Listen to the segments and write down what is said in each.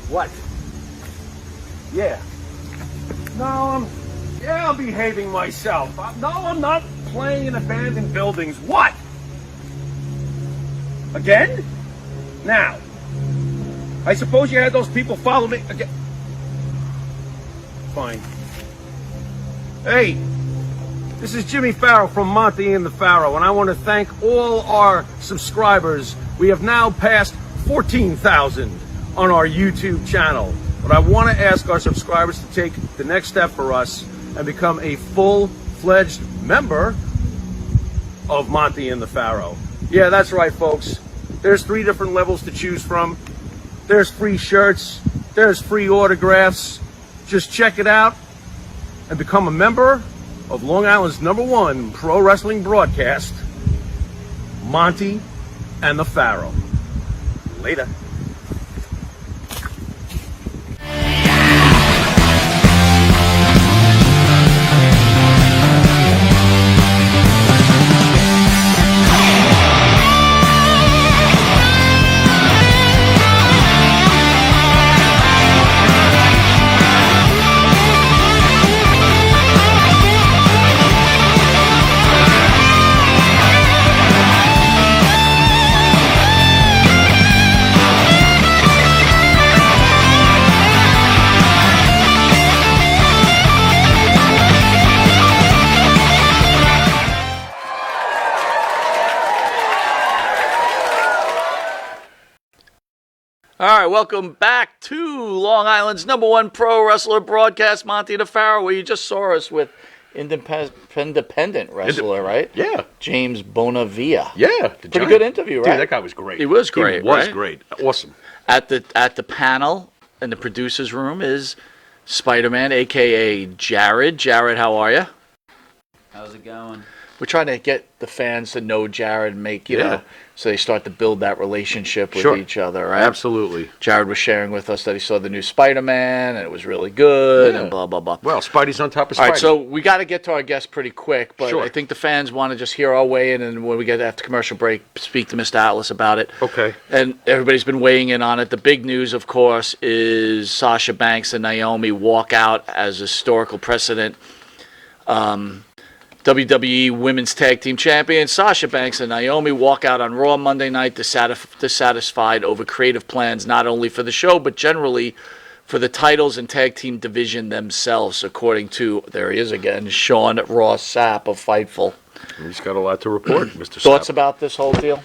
What? Yeah. No, I'm behaving myself. No, I'm not playing in abandoned buildings. What? Again? Now, I suppose you had those people follow me again. Fine. Hey, this is Jimmy Pharaoh from Monte and the Pharaoh, and I want to thank all our subscribers. We have now passed 14,000 on our YouTube channel. But I want to ask our subscribers to take the next step for us and become a full-fledged member of Monte and the Pharaoh. Yeah, that's right, folks. There's 3 different levels to choose from. There's free shirts. There's free autographs. Just check it out and become a member of Long Island's #1 pro wrestling broadcast, Monte and the Pharaoh. Later. All right, welcome back to Long Island's #1 pro wrestler broadcast, Monte the Pharaoh, where you just saw us with independent wrestler, right? Yeah. James Bonavia. Yeah. Pretty good interview, right? Dude, that guy was great. He was great, He was right? great. Awesome. At the panel in the producer's room is Spider-Man, a.k.a. Jared. Jared, how are you? How's it going? We're trying to get the fans to know Jared and make, you know, so they start to build that relationship with each other, right? Absolutely. Jared was sharing with us that he saw the new Spider-Man and it was really good and blah, blah, blah. Well, Spidey's on top of Spidey. All right, so we got to get to our guest pretty quick, but I think the fans want to just hear our weigh in, and when we get after commercial break, speak to Mr. Atlas about it. Okay. And everybody's been weighing in on it. The big news, of course, is Sasha Banks and Naomi walk out as historical precedent. WWE Women's Tag Team Champions Sasha Banks and Naomi walk out on Raw Monday night dissatisfied over creative plans not only for the show but generally for the titles and tag team division themselves, according to, there he is again, Sean Ross Sapp of Fightful. He's got a lot to report, Mr. Thoughts Sapp. about this whole deal?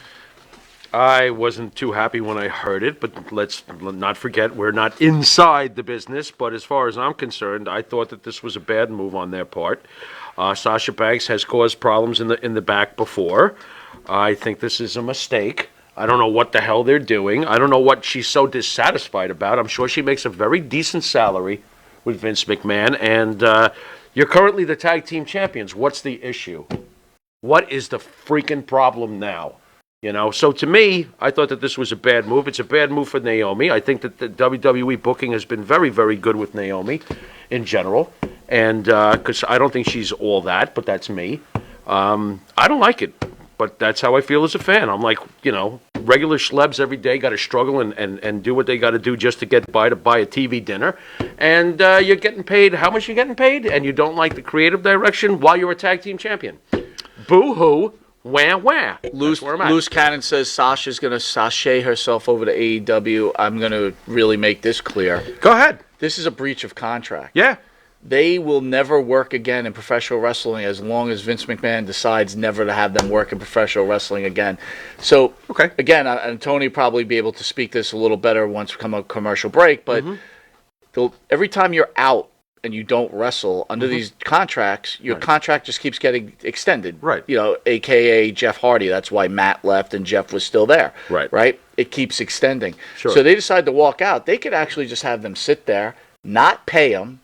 I wasn't too happy when I heard it, but let's not forget we're not inside the business. But as far as I'm concerned, I thought that this was a bad move on their part. Sasha Banks has caused problems in the back before. I think this is a mistake. I don't know what the hell they're doing. I don't know what she's so dissatisfied about. I'm sure she makes a very decent salary with Vince McMahon, and you're currently the tag team champions. What's the issue? What is the freaking problem now? You know, so to me, I thought that this was a bad move. It's a bad move for Naomi. I think that the WWE booking has been very, very good with Naomi in general. And because I don't think she's all that, but that's me. I don't like it, but that's how I feel as a fan. I'm like, you know, regular schlebs every day got to struggle and do what they got to do just to get by to buy a TV dinner. And you're getting paid, how much you getting paid? And you don't like the creative direction while you're a tag team champion. Boo-hoo. Wah, wah. Loose Cannon says Sasha's going to sashay herself over to AEW. I'm going to really make this clear. Go ahead. This is a breach of contract. Yeah. They will never work again in professional wrestling as long as Vince McMahon decides never to have them work in professional wrestling again. So, again, and Tony will probably be able to speak this a little better once we come a commercial break, but every time you're out and you don't wrestle under these contracts, your contract just keeps getting extended. Right. You know, a.k.a. Jeff Hardy. That's why Matt left and Jeff was still there. Right. Right? It keeps extending. Sure. So they decide to walk out. They could actually just have them sit there, not pay them,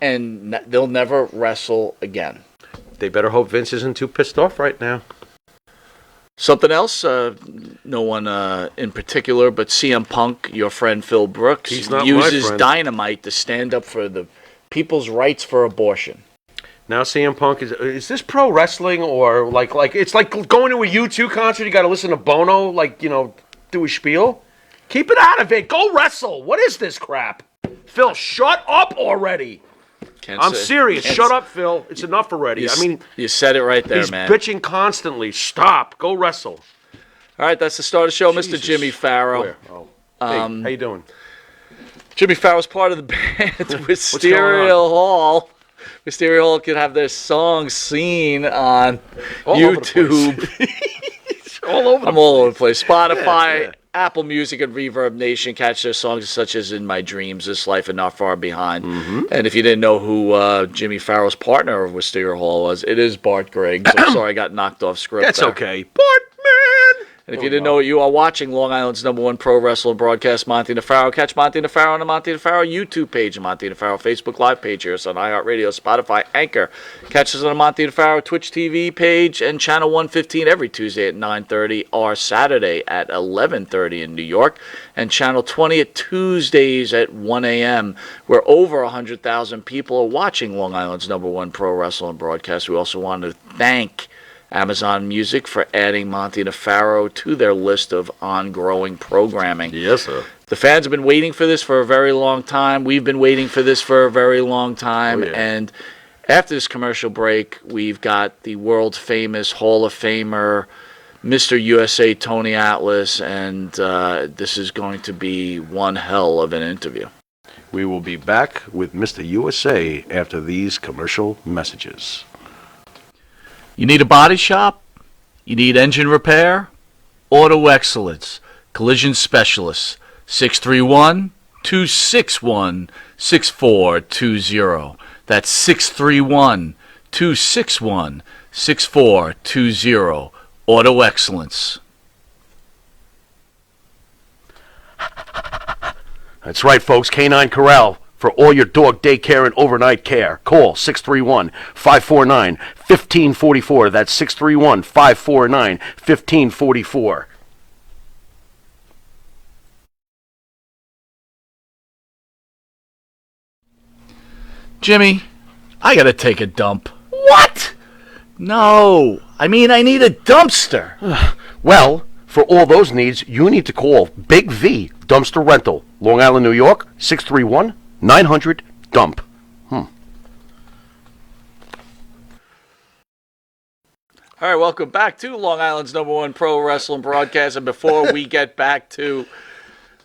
and they'll never wrestle again. They better hope Vince isn't too pissed off right now. Something else, no one in particular, but CM Punk, your friend Phil Brooks, uses Dynamite to stand up for the people's rights for abortion. Now CM Punk is this pro wrestling or like it's like going to a U2 concert? You got to listen to Bono, like, you know, do a spiel. Keep it out of it. Go wrestle. What is this crap? Phil, shut up already. I'm serious. Shut up, Phil. It's enough already. You said it right there, he's man. bitching constantly. Stop. Go wrestle. All right, that's the start of the show, Jesus. Mr. Jimmy Pharaoh. Where? Oh. Hey, how you doing? Jimmy Pharaoh's part of the band Wisteria Hall. Wisteria Hall could have their songs seen on YouTube. I'm all over the place. Spotify, Apple Music, and Reverb Nation. Catch their songs such as In My Dreams, This Life, and Not Far Behind. And if you didn't know who Jimmy Pharaoh's partner of Wisteria Hall was, it is Bart Griggs. I'm sorry I got knocked off script. That's there. okay. Bart, man! And if you didn't know it, you are watching Long Island's #1 pro wrestling broadcast, Monte and Pharaoh. Catch Monte and Pharaoh on the Monte and Pharaoh YouTube page, and Monte and Pharaoh Facebook Live page. Hear us on iHeartRadio, Spotify, Anchor. Catch us on the Monte and Pharaoh Twitch TV page and Channel 115 every Tuesday at 9:30 or Saturday at 11:30 in New York, and Channel 20 at Tuesdays at 1 a.m., where over 100,000 people are watching Long Island's #1 pro wrestling broadcast. We also want to thank Amazon Music for adding Monte and Pharaoh to their list of on-growing programming. Yes, sir. The fans have been waiting for this for a very long time. We've been waiting for this for a very long time. And after this commercial break, we've got the world-famous Hall of Famer, Mr. USA Tony Atlas, and this is going to be one hell of an interview. We will be back with Mr. USA after these commercial messages. You need a body shop? You need engine repair? Auto Excellence, Collision Specialists, 631-261-6420. That's 631-261-6420. Auto Excellence. That's right, folks. Canine Corral for all your dog daycare and overnight care. Call 631-549-1544. That's 631-549-1544. Jimmy, I gotta take a dump. What? No, I mean I need a dumpster. Well, for all those needs, you need to call Big V Dumpster Rental, Long Island, New York, 631-900-DUMP. All right, welcome back to Long Island's #1 pro wrestling broadcast. And before we get back to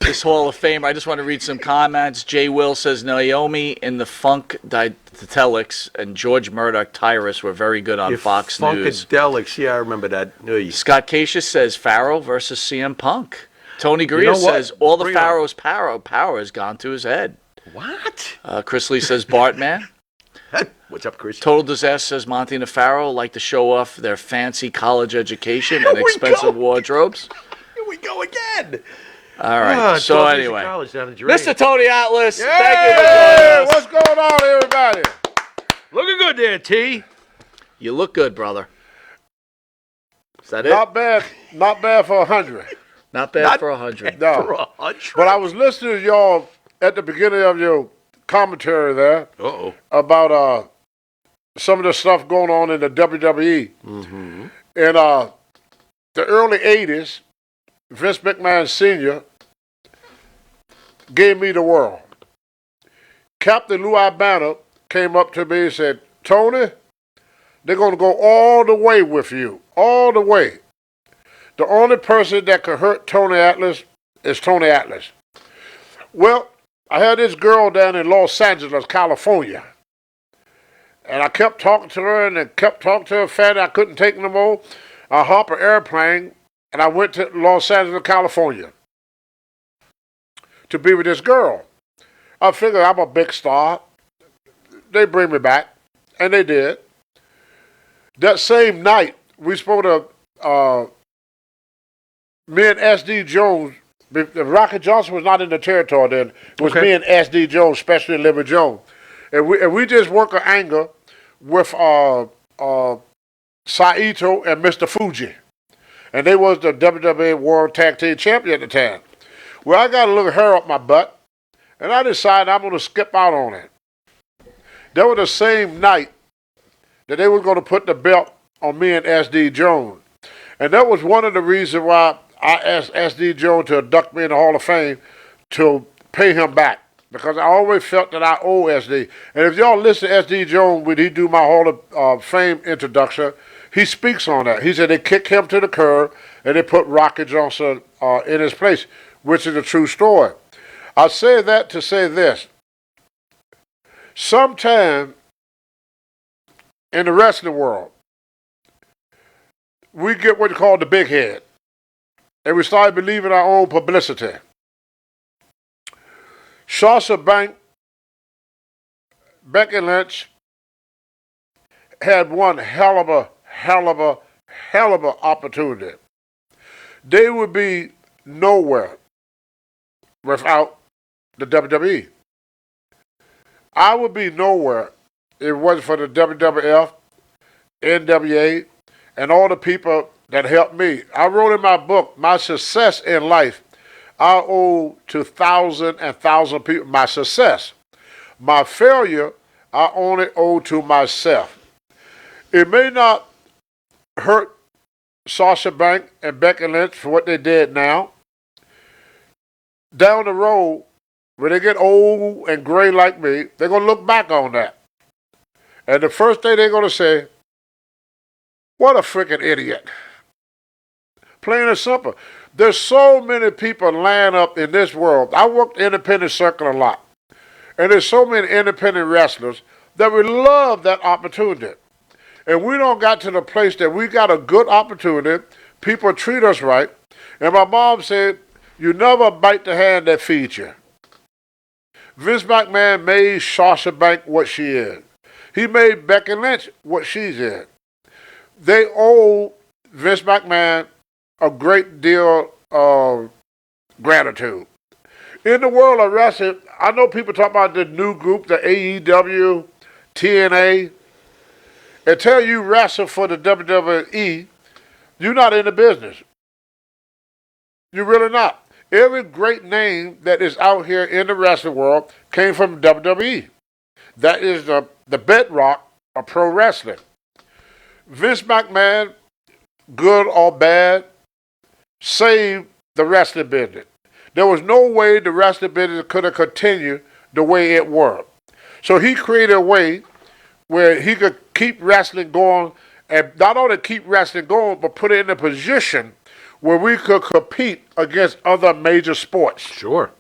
this Hall of Fame, I just want to read some comments. Jay Will says Naomi in the Funkadelics and George Murdoch Tyrus were very good on Fox News. Funkadelics, yeah, I remember that. Scott Cassius says Pharaoh versus CM Punk. Tony Greer says all the Pharaoh's power has gone to his head. What? Chris Lee says Bartman. What's up, Chris? Total Disaster says Monte and Pharaoh like to show off their fancy college education and expensive wardrobes. Here we go again. All right. So anyway, Mr. Tony Atlas, Hey, thank you for joining us. what's going on, everybody? Looking good there, T. You look good, brother. Is that it? Not bad for 100. Not bad for 100. No. For 100. But I was listening to y'all at the beginning of your commentary there about some of the stuff going on in the WWE. Mm-hmm. In the early 80s, Vince McMahon Sr. gave me the world. Captain Lou Albano came up to me and said, Tony, they're going to go all the way with you. All the way. The only person that could hurt Tony Atlas is Tony Atlas. Well, I had this girl down in Los Angeles, California. And I kept talking to her and kept talking to her. Fanny, I couldn't take no more. I hopped an airplane and I went to Los Angeles, California to be with this girl. I figured I'm a big star. They bring me back. And they did. That same night, we spoke to me and S.D. Jones. Rocky Johnson was not in the territory then. It was me and S.D. Jones, especially Libby Jones. And we just worked an angle with Saito and Mr. Fuji. And they was the WWE World Tag Team Champion at the time. Well, I got a little hair up my butt, and I decided I'm going to skip out on it. That was the same night that they were going to put the belt on me and S.D. Jones. And that was one of the reasons why I asked SD Jones to induct me in the Hall of Fame to pay him back because I always felt that I owe SD. And if y'all listen to SD Jones when he do my Hall of Fame introduction, he speaks on that. He said they kicked him to the curb and they put Rocky Johnson in his place, which is a true story. I say that to say this. Sometime in the wrestling world, we get what you call the big head. And we start believing our own publicity. Sasha Banks, Becky Lynch had one hell of a opportunity. They would be nowhere without the WWE. I would be nowhere if it wasn't for the WWF, NWA, and all the people that helped me. I wrote in my book, my success in life, I owe to thousands and thousands of people. My success. My failure, I only owe to myself. It may not hurt Sasha Banks and Becky Lynch for what they did now. Down the road, when they get old and gray like me, they're going to look back on that. And the first thing they're going to say, what a freaking idiot. Plain and simple. There's so many people laying up in this world. I worked independent circuit a lot. And there's so many independent wrestlers that would love that opportunity. And we don't got to the place that we got a good opportunity. People treat us right. And my mom said, you never bite the hand that feeds you. Vince McMahon made Sasha Banks what she is. He made Becky Lynch what she's in. They owe Vince McMahon a great deal of gratitude. In the world of wrestling, I know people talk about the new group, the AEW, TNA, and tell you wrestle for the WWE, you're not in the business. You're really not. Every great name that is out here in the wrestling world came from WWE. That is the bedrock of pro wrestling. Vince McMahon, good or bad, saved the wrestling business. There was no way the wrestling business could have continued the way it was. So he created a way where he could keep wrestling going, and not only keep wrestling going, but put it in a position where we could compete against other major sports. Sure.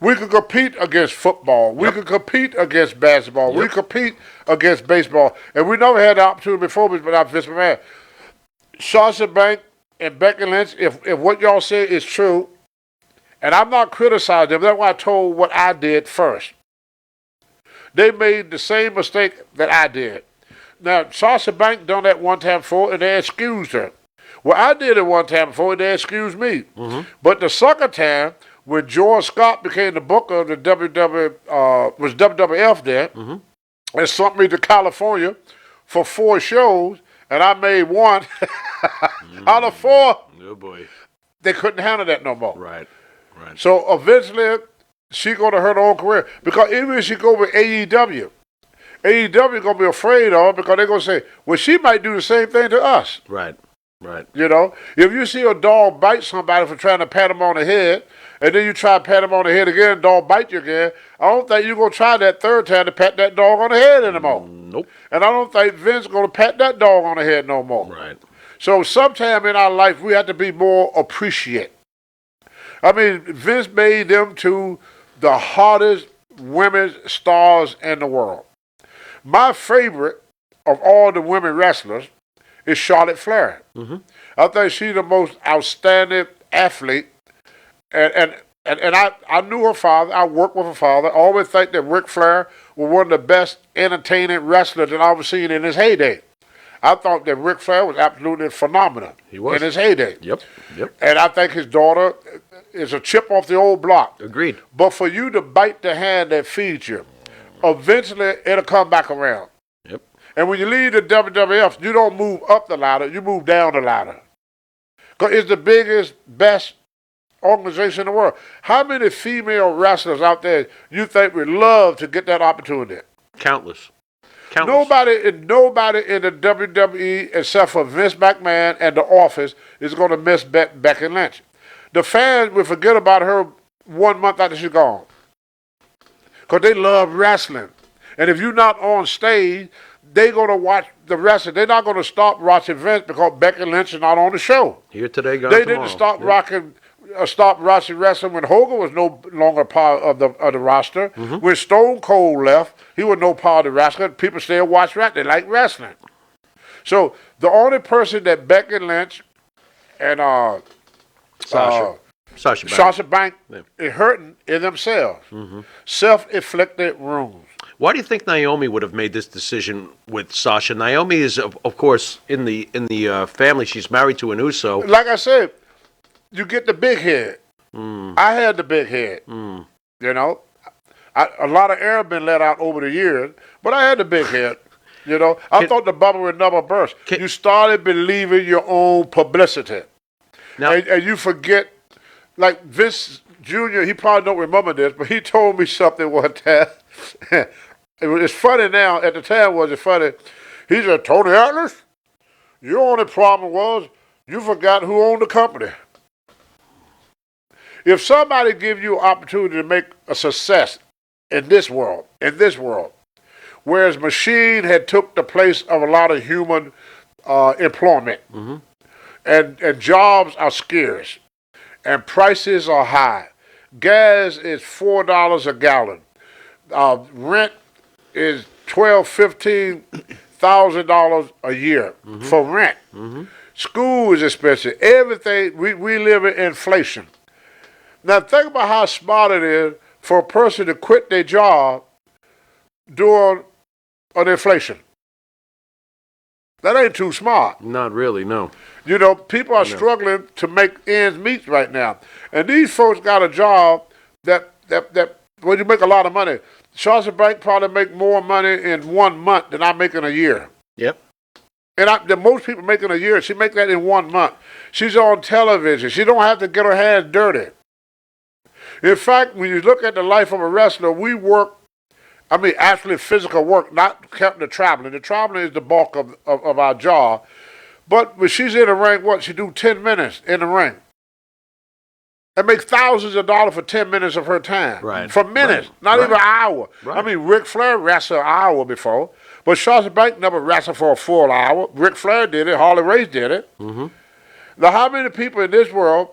We could compete against football. We could compete against basketball. We could compete against baseball. And we never had the opportunity before without Vince McMahon. Sasha Banks and Becky Lynch, if what y'all say is true, and I'm not criticizing them, that's why I told what I did first. They made the same mistake that I did. Now, Sasha Banks done that one time before, and they excused her. Well, I did it one time before, and they excused me. Mm-hmm. But the second time, when George Scott became the booker of the was WWF there, and sent me to California for 4 shows, and I made one out of 4. Oh, boy. They couldn't handle that no more. Right. So eventually, she going to hurt her own career. Because even if she go with AEW going to be afraid of her because they're going to say, well, she might do the same thing to us. Right. You know, if you see a dog bite somebody for trying to pat him on the head, and then you try to pat him on the head again, dog bite you again, I don't think you're going to try that third time to pat that dog on the head anymore. Nope. And I don't think Vince is going to pat that dog on the head no more. Right. So sometime in our life, we have to be more appreciative. I mean, Vince made them two the hottest women stars in the world. My favorite of all the women wrestlers is Charlotte Flair. Mm-hmm. I think she's the most outstanding athlete. And I knew her father. I worked with her father. I always think that Ric Flair was one of the best entertaining wrestlers that I've ever seen in his heyday. I thought that Ric Flair was absolutely phenomenal in his heyday. Yep. And I think his daughter is a chip off the old block. Agreed. But for you to bite the hand that feeds you, eventually it'll come back around. Yep. And when you leave the WWF, you don't move up the ladder, you move down the ladder. Because it's the biggest, best organization in the world. How many female wrestlers out there you think would love to get that opportunity? Countless. Nobody in the WWE except for Vince McMahon and The Office is going to miss Becky Lynch. the fans will forget about her 1 month after she's gone. Because they love wrestling. And if you're not on stage, they're going to watch the wrestling. They're not going to stop watching Vince because Becky Lynch is not on the show. Here today, gone They tomorrow. didn't stop watching wrestling when Hogan was no longer part of the roster. When Stone Cold left, he was no part of the wrestling. People still watch wrestling. They like wrestling. So the only person that Becky Lynch and Sasha Banks is hurting is themselves. Self-inflicted wounds. Why do you think Naomi would have made this decision with Sasha? Naomi is, of course, in the family. She's married to an Uso. Like I said, you get the big head. I had the big head. You know, a lot of air been let out over the years, but I had the big head. You know, I thought the bubble would never burst. You started believing your own publicity. Now, and you forget, like Vince Jr., he probably don't remember this, but he told me something one time. It's funny now. At the time, was it funny? He said, Tony Atlas, your only problem was you forgot who owned the company. If somebody give you an opportunity to make a success in this world, whereas machine had took the place of a lot of human employment, and jobs are scarce, and prices are high. Gas is $4 a gallon. Rent is $12,000-$15,000 a year for rent. School is expensive. Everything, we live in inflation. Now think about how smart it is for a person to quit their job during an inflation. That ain't too smart. Not really, no. You know, people are struggling to make ends meet right now. And these folks got a job that well, you make a lot of money. Sasha Banks probably make more money in 1 month than I make in a year. Yep. And the most people make in a year, she make that in 1 month. She's on television. She don't have to get her hands dirty. In fact, when you look at the life of a wrestler, we work, actually physical work, not counting the traveling. The traveling is the bulk of our job. But when she's in the ring, she do 10 minutes in the ring. That makes thousands of dollars for 10 minutes of her time. Right. For minutes, not even an hour. Right. Ric Flair wrestled an hour before, but Sasha Banks never wrestled for a full hour. Ric Flair did it. Harley Race did it. Now, how many people in this world,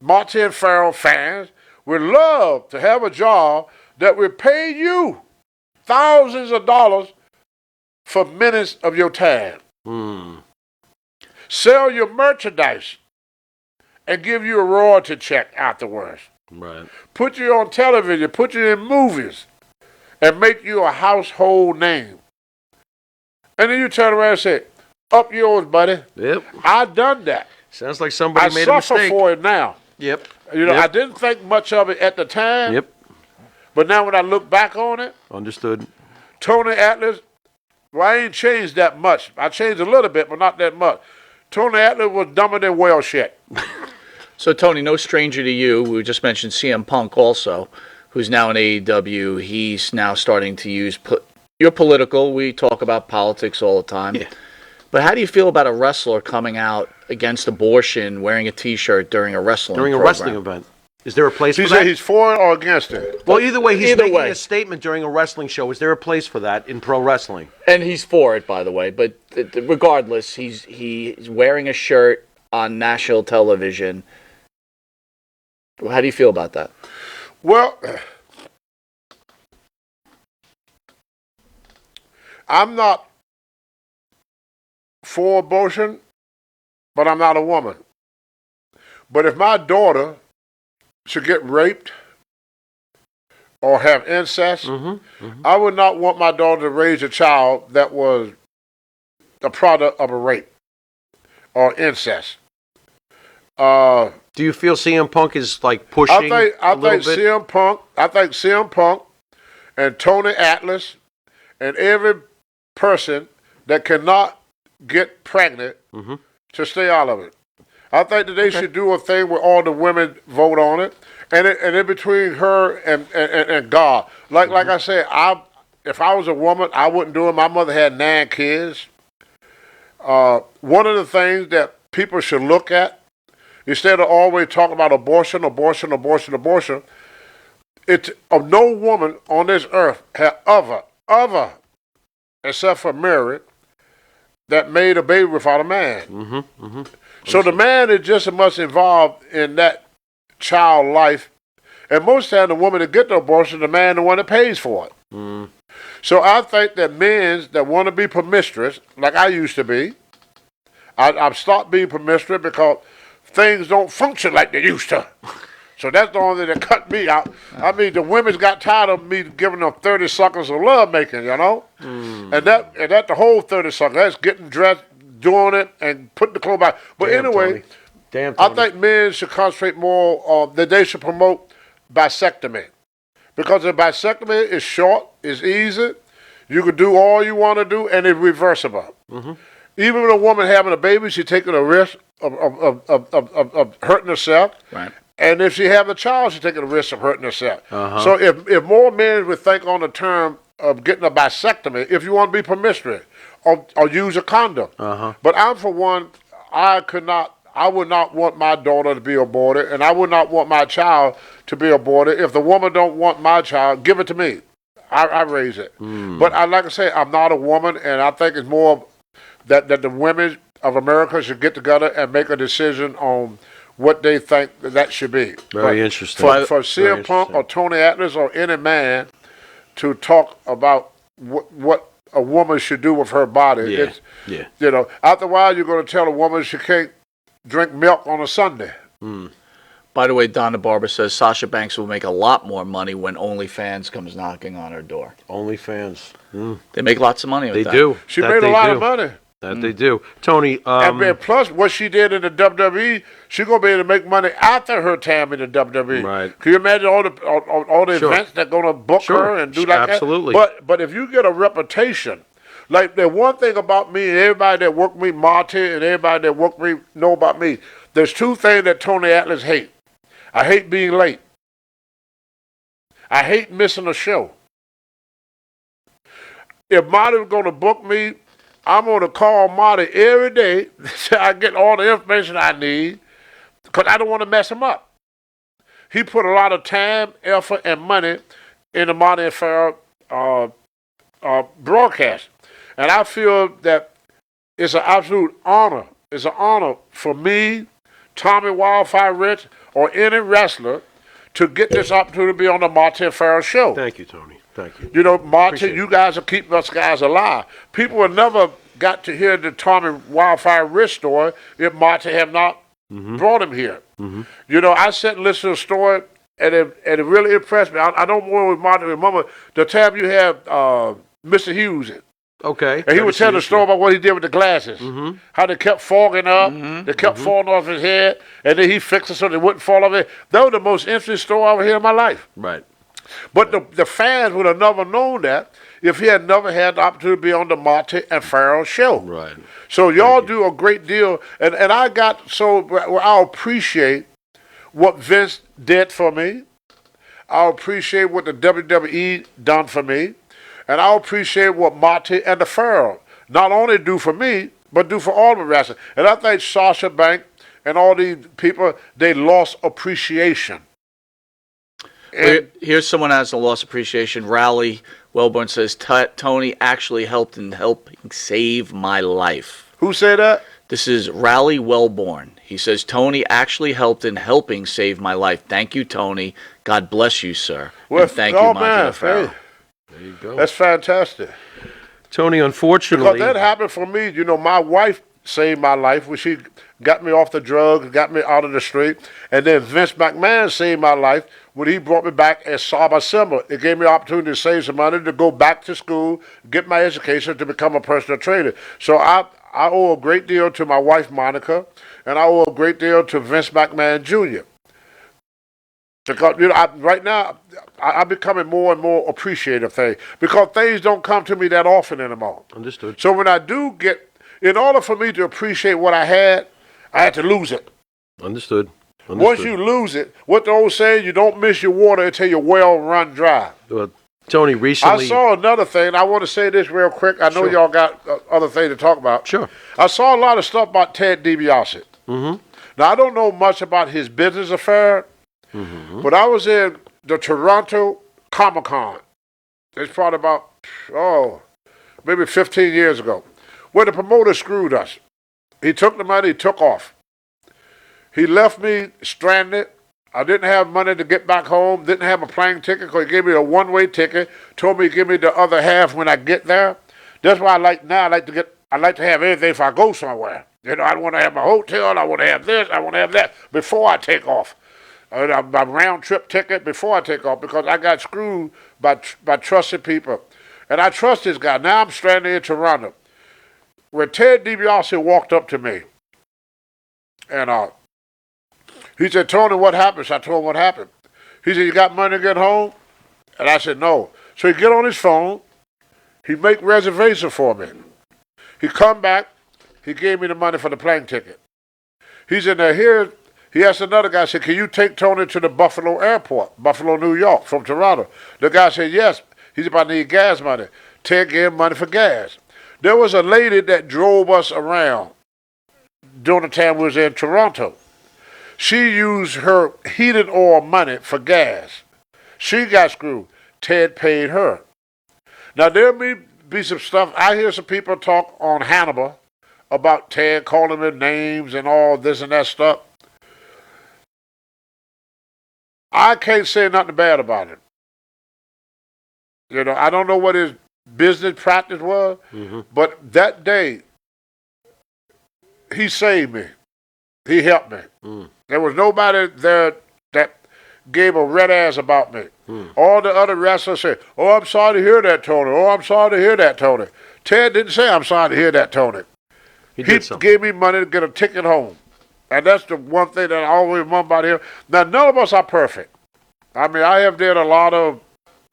Monte and Pharaoh fans, would love to have a job that would pay you thousands of dollars for minutes of your time? Sell your merchandise and give you a royalty check afterwards. Right. Put you on television, put you in movies, and make you a household name. And then you turn around and say, up yours, buddy. Yep. I done that. Sounds like somebody I made a suffer mistake. for it now. Yep. You know, Yep. I didn't think much of it at the time. Yep. But now when I look back on it, Understood. Tony Atlas, well, I ain't changed that much. I changed a little bit, but not that much. Tony Atlas was dumber than well shit. So, Tony, no stranger to you. We just mentioned CM Punk also, who's now in AEW. He's now starting to use... You're political. We talk about politics all the time. Yeah. But how do you feel about a wrestler coming out against abortion wearing a T-shirt during a wrestling program? event? Is there a place He for said that? he's for it or against it. Well, either way, he's making way. a statement during a wrestling show. Is there a place for that in pro wrestling? And he's for it, by the way. But regardless, he's wearing a shirt on national television. How do you feel about that? Well, I'm not for abortion, but I'm not a woman. But if my daughter should get raped or have incest, I would not want my daughter to raise a child that was the product of a rape or incest. Do you feel CM Punk is like pushing I a little think bit? CM Punk and Tony Atlas and every person that cannot get pregnant to stay out of it. I think that they should do a thing where all the women vote on it, and in between her and God. Like I said, if I was a woman, I wouldn't do it. My mother had 9 kids. One of the things that people should look at, instead of always talking about abortion, abortion, abortion, abortion, it's of no woman on this earth have ever, except for Mary, that made a baby without a man. So the man is just as much involved in that child life. And most times the woman that get the abortion, the man the one that pays for it. So I think that men that want to be promiscuous, like I used to be, I've stopped being promiscuous because things don't function like they used to. So that's the only thing that cut me out. I mean, the women's got tired of me giving them 30 seconds of love making, you know? And that the whole 30 seconds, that's getting dressed, doing it, and putting the clothes back. But Damn, anyway, Tony. Damn, I Tony. think men should concentrate more that they should promote vasectomy. Because the vasectomy is short, it's easy, you can do all you want to do, and it's reversible. Even with a woman having a baby, she's taking a risk of hurting herself. Right. And if she have a child, she's taking a risk of hurting herself. So if more men would think on the term of getting a vasectomy, if you want to be promiscuous, or use a condom. But I'm for one, I would not want my daughter to be aborted, and I would not want my child to be aborted. If the woman don't want my child, give it to me. I raise it. But I like to say, I'm not a woman, and I think it's more that the women of America should get together and make a decision on what they think that should be. Very interesting. For CM Punk or Tony Atlas or any man to talk about what a woman should do with her body. Yeah. You know, after a while, you're going to tell a woman she can't drink milk on a Sunday. By the way, Donna Barber says Sasha Banks will make a lot more money when OnlyFans comes knocking on her door. OnlyFans. They make lots of money with They that. do. She That made a they lot do. of money. That they do. Tony, And then plus, what she did in the WWE, she's going to be able to make money after her time in the WWE. Right. Can you imagine all the Sure. events that going to book Sure. her and do like Absolutely. that? But if you get a reputation, like the one thing about me and everybody that work with me, Monte, and everybody that work with me know about me, there's two things that Tony Atlas hate. I hate being late. I hate missing a show. If Monty was going to book me, I'm going to call Monty every day so I get all the information I need because I don't want to mess him up. He put a lot of time, effort, and money in the Monte and Pharaoh broadcast. And I feel that it's an absolute honor. It's an honor for me, Tommy Wildfire Rich, or any wrestler to get this opportunity to be on the Monte and Pharaoh show. thank you, Tony. Thank you. You know, Monte, Appreciate you guys are keeping us guys alive. People would never got to hear the Tommy Wildfire Rich story if Monte have not brought him here. You know, I sat and listened to the story, and it really impressed me. I don't want with Monte. Remember the time you had Mr. Hughes, Okay. and he would tell the story about what he did with the glasses, how they kept fogging up, they kept falling off his head, and then he fixed it so they wouldn't fall off it. That was the most interesting story I ever heard in my life. Right. But the fans would have never known that if he had never had the opportunity to be on the Monte and Pharaoh show. Right. So y'all do a great deal, and I appreciate what Vince did for me. I appreciate what the WWE done for me, and I appreciate what Monte and the Pharaoh not only do for me, but do for all the wrestlers. And I think Sasha Banks and all these people, they lost appreciation. Here's someone has a lost appreciation. Rally Wellborn says, Tony actually helped in helping save my life. Who said that? This is Rally Wellborn. He says, Tony actually helped in helping save my life. Thank you, Tony. God bless you, sir. Well, and thank you, Monte the Pharaoh. hey, There you go. that's fantastic. Tony, unfortunately. Because that happened for me. You know, my wife saved my life when she got me off the drugs, got me out of the street. And then Vince McMahon saved my life when he brought me back as Saba Simba. It gave me the opportunity to save some money, to go back to school, get my education, to become a personal trainer. So I owe a great deal to my wife, Monica, and I owe a great deal to Vince McMahon Jr. Because, you know, right now, I'm becoming more and more appreciative of things because things don't come to me that often anymore. Understood. So when I do get, in order for me to appreciate what I had to lose it. Understood. Once you lose it, what the old saying, you don't miss your water until your well run dry. Well, Tony, recently. I saw another thing. I want to say this real quick. I know Sure. y'all got other things to talk about. Sure. I saw a lot of stuff about Ted DiBiase. Now, I don't know much about his business affair, but I was in the Toronto Comic Con. It's probably about, maybe 15 years ago, where the promoter screwed us. He took the money, he took off. He left me stranded. I didn't have money to get back home, didn't have a plane ticket because he gave me a one-way ticket, told me to give me the other half when I get there. That's why I like to have everything if I go somewhere. You know, I want to have my hotel, I want to have this, I want to have that before I take off. My round trip ticket before I take off because I got screwed by trusted people. And I trust this guy. Now I'm stranded in Toronto. When Ted DiBiase walked up to me and he said, Tony, what happened? So I told him what happened. He said, you got money to get home? And I said, no. So he get on his phone. He make reservation for me. He come back. He gave me the money for the plane ticket. He said, now here, he asked another guy, said, can you take Tony to the Buffalo airport, Buffalo, New York, from Toronto? The guy said, yes. He said, I need gas money. Ted gave him money for gas. There was a lady that drove us around during the time we was in Toronto. She used her heating oil money for gas. She got screwed. Ted paid her. Now, there may be some stuff. I hear some people talk on Hannibal about Ted calling him names and all this and that stuff. I can't say nothing bad about him. You know, I don't know what his business practice was, but that day, he saved me. He helped me. There was nobody there that gave a red ass about me. All the other wrestlers said, oh, I'm sorry to hear that, Tony. Oh, I'm sorry to hear that, Tony. Ted didn't say, I'm sorry to hear that, Tony. He gave me money to get a ticket home. And that's the one thing that I always remember about him. Now, none of us are perfect. I mean, I have did a lot of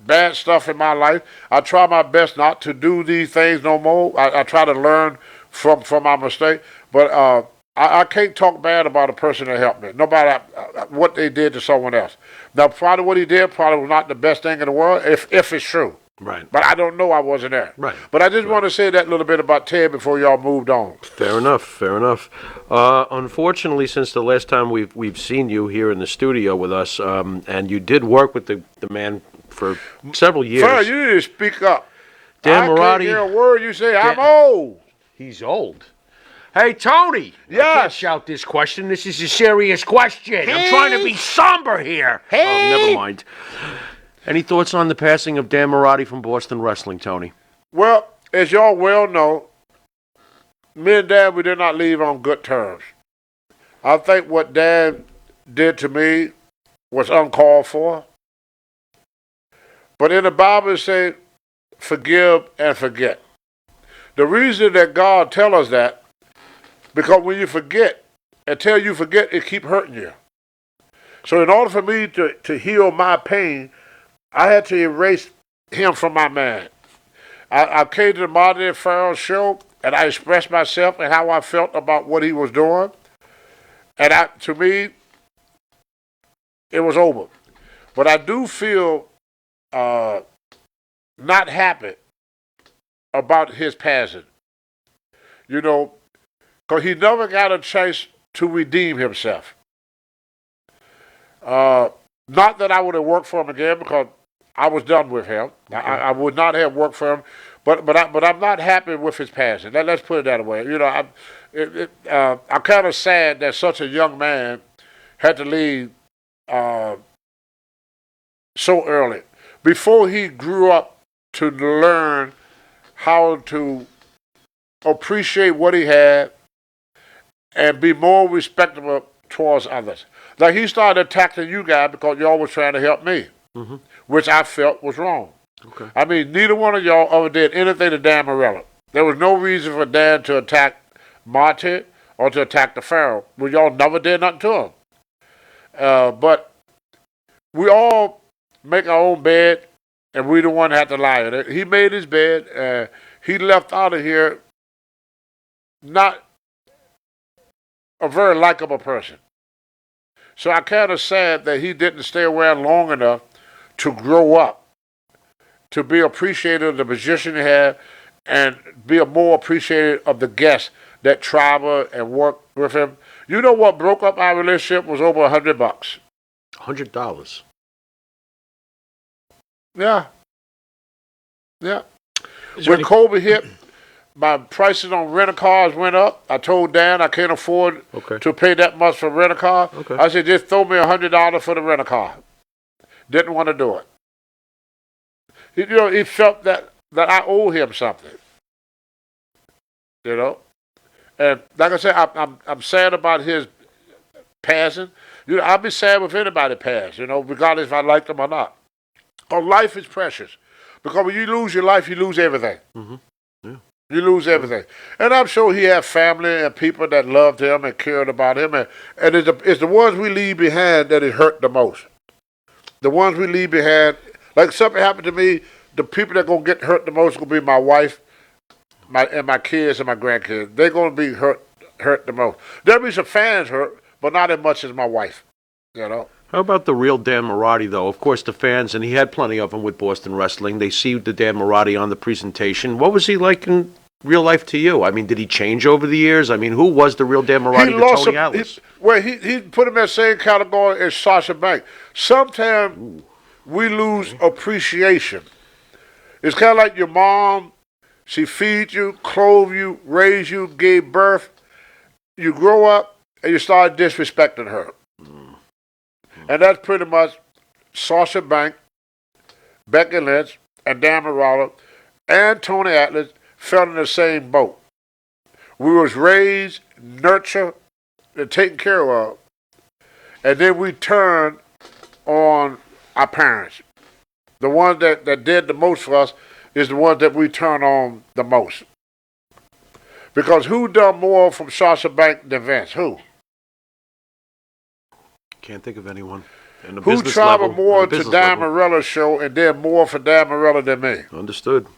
bad stuff in my life. I try my best not to do these things no more. I try to learn from my mistake. But I can't talk bad about a person that helped me, no matter what they did to someone else. Now, probably what he did probably was not the best thing in the world, if it's true. Right. But I don't know. I wasn't there. Right. But I just want to say that little bit about Ted before y'all moved on. Fair enough. Fair enough. Unfortunately, since the last time we've seen you here in the studio with us, and you did work with the man for several years. Sir, you need to speak up. Dan I Marotti. can't hear a word you say. I'm old. He's old. Hey, Tony. Yes. I can't shout this question. This is a serious question. I'm trying to be somber here. Hey. Oh, never mind. Any thoughts on the passing of Dan Marotti from Boston Wrestling, Tony? Well, as y'all well know, me and Dan, we did not leave on good terms. I think what Dan did to me was uncalled for. But in the Bible it says, forgive and forget. The reason that God tells us that, because when you forget, until you forget, it keep hurting you. So in order for me to heal my pain, I had to erase him from my mind. I came to the Monte and Pharaoh show, and I expressed myself and how I felt about what he was doing. And to me, it was over. But I do feel not happy about his passing. You know, because he never got a chance to redeem himself. Not that I would have worked for him again, because I was done with him. I would not have worked for him, but I'm not happy with his passing. Let's put it that way. You know, I'm kind of sad that such a young man had to leave so early, before he grew up to learn how to appreciate what he had and be more respectable towards others. Like, he started attacking you guys because y'all was trying to help me, which I felt was wrong. Okay. I mean, neither one of y'all ever did anything to Dan Morello. There was no reason for Dan to attack Monte or to attack the Pharaoh. Well, y'all never did nothing to him. But we all make our own bed, and we the one that had to lie in it. He made his bed. He left out of here not a very likable person. So I kind of sad that he didn't stay around long enough to grow up, to be appreciative of the position he had, and be more appreciative of the guests that travel and work with him. You know what broke up our relationship was over $100. $100. Yeah. Yeah. Is there When any- COVID hit, my prices on rental cars went up. I told Dan I can't afford Okay. to pay that much for a rental car. Okay. I said, just throw me $100 for the rental car. Didn't want to do it. He felt that I owe him something. You know, and like I said, I'm sad about his passing. I'll be sad if anybody pass. Regardless if I like them or not. Because life is precious. Because when you lose your life, you lose everything. Mm-hmm. Yeah. You lose everything. And I'm sure he had family and people that loved him and cared about him. And it's the ones we leave behind that it hurt the most. The ones we leave behind, like something happened to me, the people that going to get hurt the most going to be my wife, my kids and my grandkids. They're going to be hurt the most. There'll be some fans hurt, but not as much as my wife. How about the real Dan Marotti, though? Of course, the fans, and he had plenty of them with Boston Wrestling, they see the Dan Marotti on the presentation. What was he like in real life to you? I mean, did he change over the years? I mean, who was the real Dan Marotti to Tony Atlas? He put him in the same category as Sasha Banks. Sometimes we lose appreciation. It's kind of like your mom. She feeds you, clothed you, raised you, gave birth. You grow up and you start disrespecting her. And that's pretty much Sasha Banks, Becky Lynch, and Dan Marotti, and Tony Atlas fell in the same boat. We was raised, nurtured, and taken care of. And then we turned on our parents. The ones that did the most for us is the ones that we turn on the most. Because who done more from Sasha Banks than Vince? Who? Can't think of anyone. And the Who business traveled level, more and the to business Dan level. Marella's show and did more for Dan Marella than me? Understood.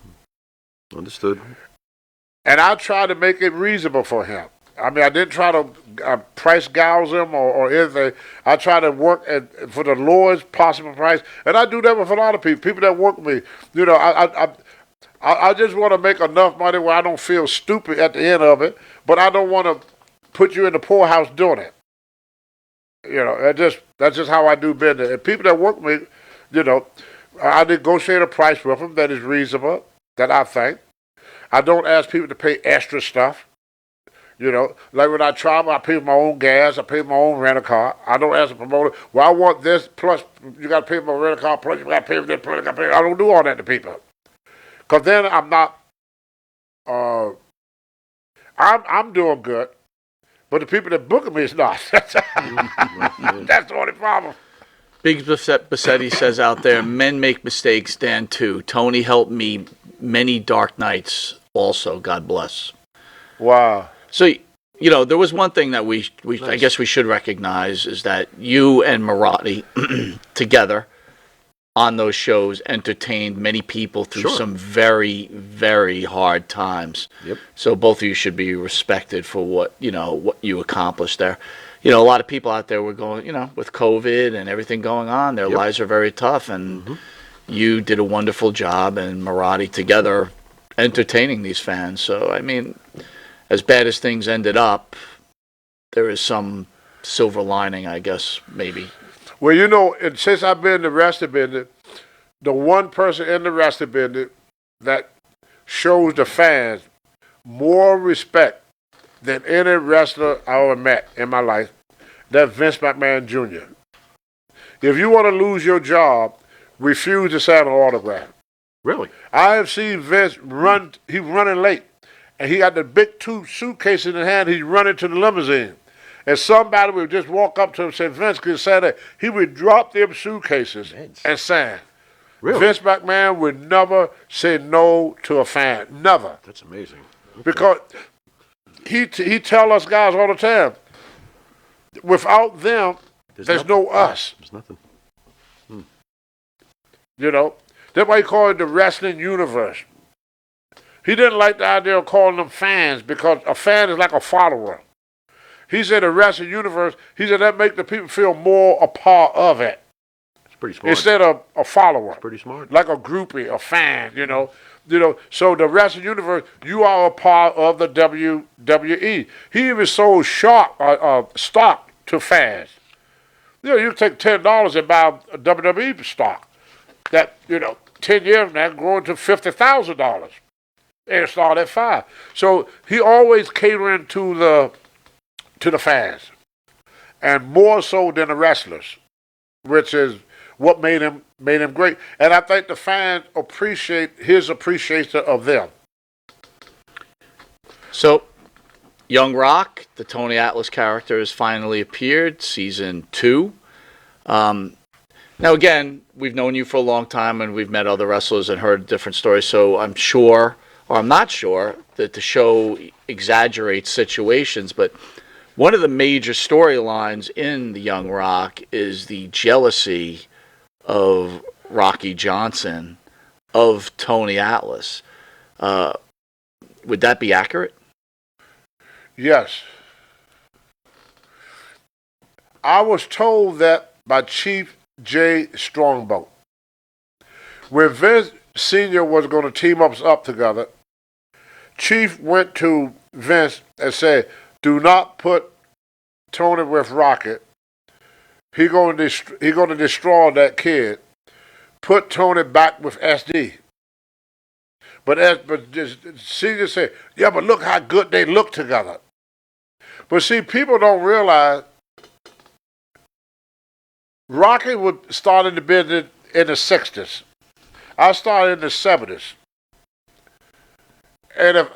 And I tried to make it reasonable for him. I mean, I didn't try to price gouge him or anything. I tried to work for the lowest possible price. And I do that with a lot of people that work with me. I just want to make enough money where I don't feel stupid at the end of it, but I don't want to put you in the poorhouse doing it. That's just how I do business. And people that work with me, I negotiate a price with them that is reasonable, that I think. I don't ask people to pay extra stuff. Like when I travel, I pay for my own gas, I pay for my own rental car. I don't ask the promoter, well, I want this, plus you got to pay for my rental car, plus you got to pay for this, plus you got to pay. I don't do all that to people. Because then I'm not, I'm doing good, but the people that book me is not. That's the only problem. Big Bassetti says out there, men make mistakes, Dan too. Tony helped me many dark nights also, God bless. Wow. So, there was one thing that I guess we should recognize is that you and Marotti together on those shows entertained many people through some very, very hard times. Yep. So both of you should be respected for what you accomplished there. A lot of people out there were going, with COVID and everything going on, their lives are very tough, and you did a wonderful job, and Marotti together entertaining these fans. So, I mean, as bad as things ended up, there is some silver lining, I guess, maybe. Well, and since I've been in the wrestling business, the one person in the wrestling business that shows the fans more respect than any wrestler I ever met in my life, that's Vince McMahon Jr. If you want to lose your job, refuse to sign an autograph. Really? I have seen Vince run, he's running late, and he got the big two suitcases in his hand, he's running to the limousine. And somebody would just walk up to him and say, Vince, can you sign that? He would drop them suitcases and sign. Really? Vince McMahon would never say no to a fan. Never. That's amazing. Okay. Because he tell us guys all the time, without them, there's no us. There's nothing. That's why he called it the wrestling universe. He didn't like the idea of calling them fans because a fan is like a follower. He said the wrestling universe, he said that make the people feel more a part of it. It's pretty smart. Instead of a follower. It's pretty smart. Like a groupie, a fan, So the wrestling universe, you are a part of the WWE. He even sold stock to fans. You take $10 and buy a WWE stock. That 10 years now growing to $50,000. And it started at 5. So he always catering to the fans, and more so than the wrestlers, which is what made him great. And I think the fans appreciate his appreciation of them. So, Young Rock, the Tony Atlas character, has finally appeared, season 2. Now, again, we've known you for a long time, and we've met other wrestlers and heard different stories, so I'm sure, or I'm not sure, that the show exaggerates situations, but one of the major storylines in the Young Rock is the jealousy of Rocky Johnson of Tony Atlas. Would that be accurate? Yes. I was told that by Chief J. Strongbow. When Vince Sr. was going to team us up together, Chief went to Vince and said, do not put Tony with Rocket. He going to destroy that kid. Put Tony back with SD. But Senior said, yeah, but look how good they look together. But see, people don't realize Rocky would start in the business in the 60s. I started in the 70s. And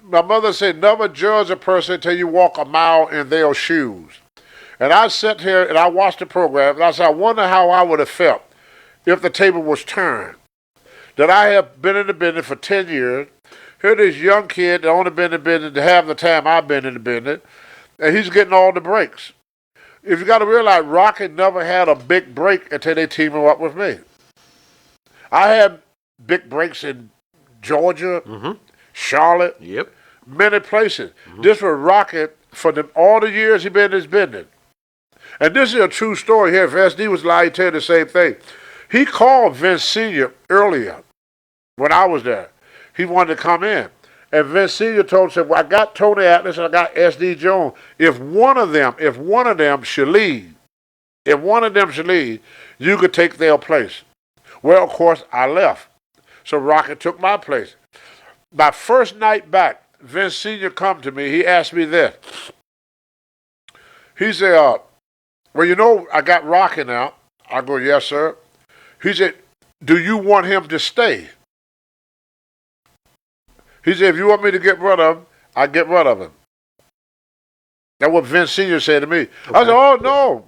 my mother said, never judge a person until you walk a mile in their shoes. And I sat here and I watched the program, and I said, I wonder how I would have felt if the table was turned. That I have been in the business for 10 years. Here this young kid that only been in the business to half the time I've been in the business, and he's getting all the breaks. If you got to realize, Rocky never had a big break until they teamed him up with me. I had big breaks in Georgia, Charlotte, many places. This was Rocky for all the years he been in his business. And this is a true story here. If SD was lying, he'd tell you the same thing. He called Vince Sr. earlier when I was there. He wanted to come in. And Vince Sr. told him, well, I got Tony Atlas and I got SD Jones. If one of them should leave, you could take their place. Well, of course, I left. So Rocky took my place. My first night back, Vince Sr. come to me. He asked me this. He said, well, I got Rocky now. I go, yes, sir. He said, do you want him to stay? He said, if you want me to get rid of him, I get rid of him. That's what Vince Sr. said to me. Okay. I said, oh, no.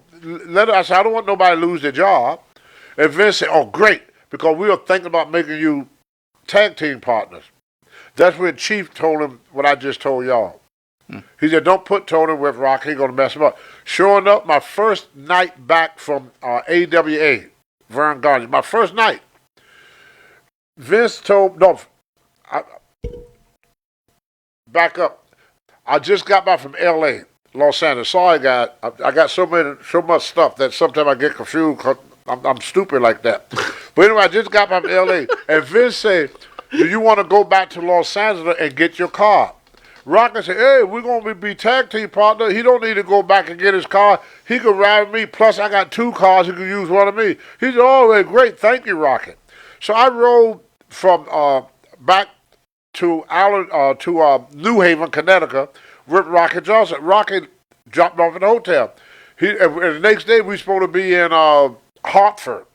I said, I don't want nobody to lose their job. And Vince said, oh, great, because we were thinking about making you tag team partners. That's when Chief told him what I just told y'all. He said, don't put Tony with Rock. He's going to mess him up. Sure enough, my first night back from AWA, Vern Gardner, my first night, Vince told, back up. I just got back from L.A., Los Angeles. Sorry, guys. I got so much stuff that sometimes I get confused because I'm stupid like that. But anyway, I just got back from L.A., and Vince said, do you want to go back to Los Angeles and get your car? Rocky said, hey, we're going to be tag team partner. He don't need to go back and get his car. He could ride with me. Plus, I got 2 cars. He could use one of me. He said, oh, great. Thank you, Rocky. So I rode from back to New Haven, Connecticut with Rocky Johnson. Rocky dropped off at the hotel. And the next day, we were supposed to be in Hartford.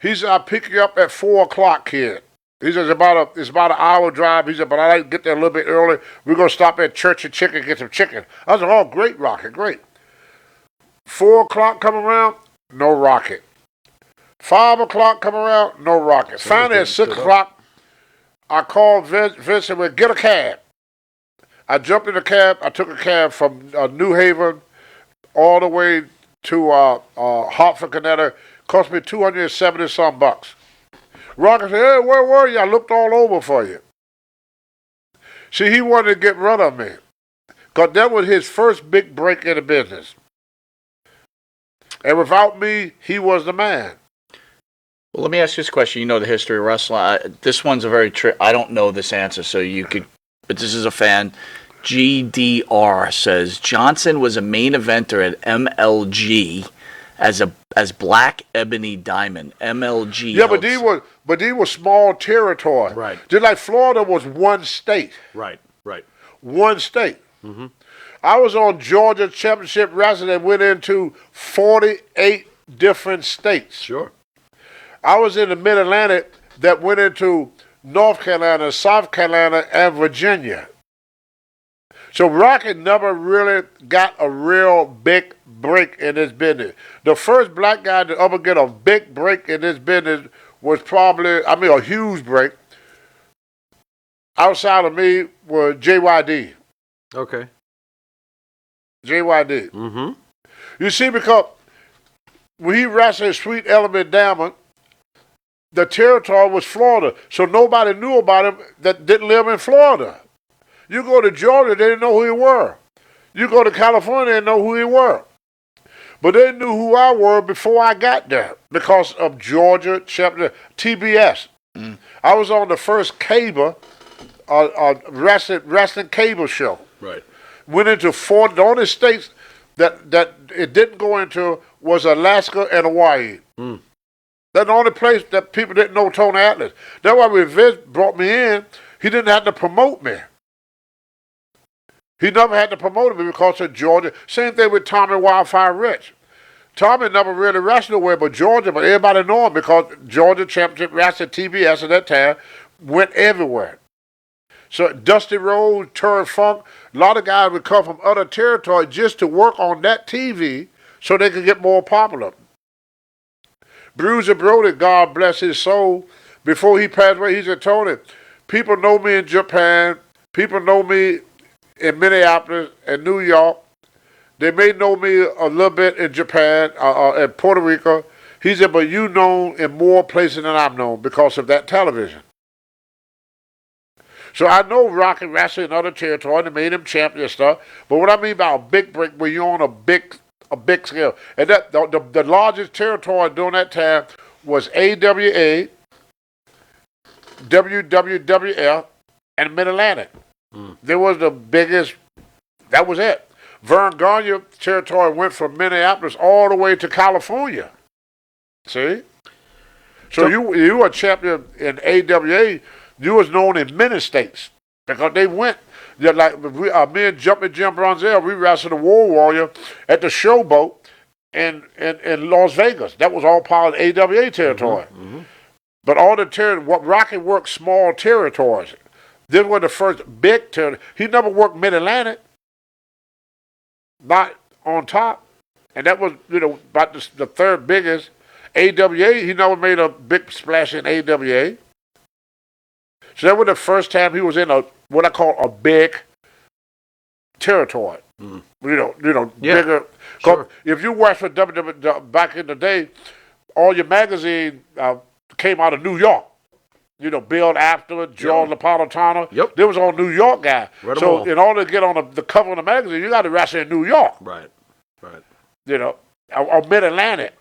He said, I'll pick you up at 4 o'clock, kid. He says, it's about an hour drive. He said, but I like to get there a little bit early. We're going to stop at Church and Chicken, get some chicken. I said, oh, great, Rocket, great. 4 o'clock come around, no rocket. 5 o'clock come around, no rocket. Finally, at 6 o'clock, I called Vince and went, get a cab. I jumped in the cab. I took a cab from New Haven all the way to Hartford, Connecticut. Cost me $270-some bucks. Rocket said, hey, where were you? I looked all over for you. See, he wanted to get rid of me. Because that was his first big break in the business. And without me, he was the man. Well, let me ask you this question. You know the history of wrestling. This one's a very I don't know this answer, so you could, but this is a fan. GDR says Johnson was a main eventer at MLG as Black Ebony Diamond. MLG. Yeah, but these were small territory. Right. Just like Florida was one state. Right. One state. I was on Georgia Championship Wrestling and went into 48 different states. Sure. I was in the Mid-Atlantic that went into North Carolina, South Carolina, and Virginia. So Rocky never really got a real big break in this business. The first black guy to ever get a big break in this business was probably, a huge break. Outside of me was JYD. Okay. JYD. Mm-hmm. You see, because when he wrestled Sweet Element Diamond, the territory was Florida. So nobody knew about him that didn't live in Florida. You go to Georgia, they didn't know who he were. You go to California, they didn't know who he were. But they knew who I were before I got there because of Georgia chapter TBS. I was on the first cable, wrestling cable show. Right. Went into 40. The only states that it didn't go into was Alaska and Hawaii. That's the only place that people didn't know Tony Atlas. That's why when Vince brought me in, he didn't have to promote me. He never had to promote me because of Georgia. Same thing with Tommy Wildfire Rich. Tommy never really wrestled nowhere but Georgia, but everybody know him because Georgia Championship Wrestling TBS at that time went everywhere. So Dusty Rhodes, Terry Funk, a lot of guys would come from other territories just to work on that TV so they could get more popular. Bruiser Brody, God bless his soul, before he passed away, he said, Tony, people know me in Japan, people know me in Minneapolis and New York. They may know me a little bit in Japan and Puerto Rico. He said, but you known in more places than I'm known because of that television. So I know Rocky wrestling in other territories, they made him champion and stuff. But what I mean by a big break, where you're on a big scale, and that the largest territory during that time was AWA, WWWF, and Mid-Atlantic. There was the biggest. That was it. Vern Gagne territory went from Minneapolis all the way to California. See? So you were a champion in AWA. You was known in many states because they went. Like me and Jumping Jim Bronzell, we wrestled the War Warrior at the Showboat in Las Vegas. That was all part of AWA territory. But all the Rocky worked small territories. This was the first big territory. He never worked Mid-Atlantic. Not on top. And that was, about the third biggest. AWA, he never made a big splash in AWA. So that was the first time he was in what I call a big territory. Bigger. Sure. If you worked for WWE back in the day, all your magazine came out of New York. Bill After, George Napolitano. Yep. They was all New York guy. Read 'em So all. in order to get on the cover of the magazine, you got to wrestle in New York. Right. Or Mid-Atlantic.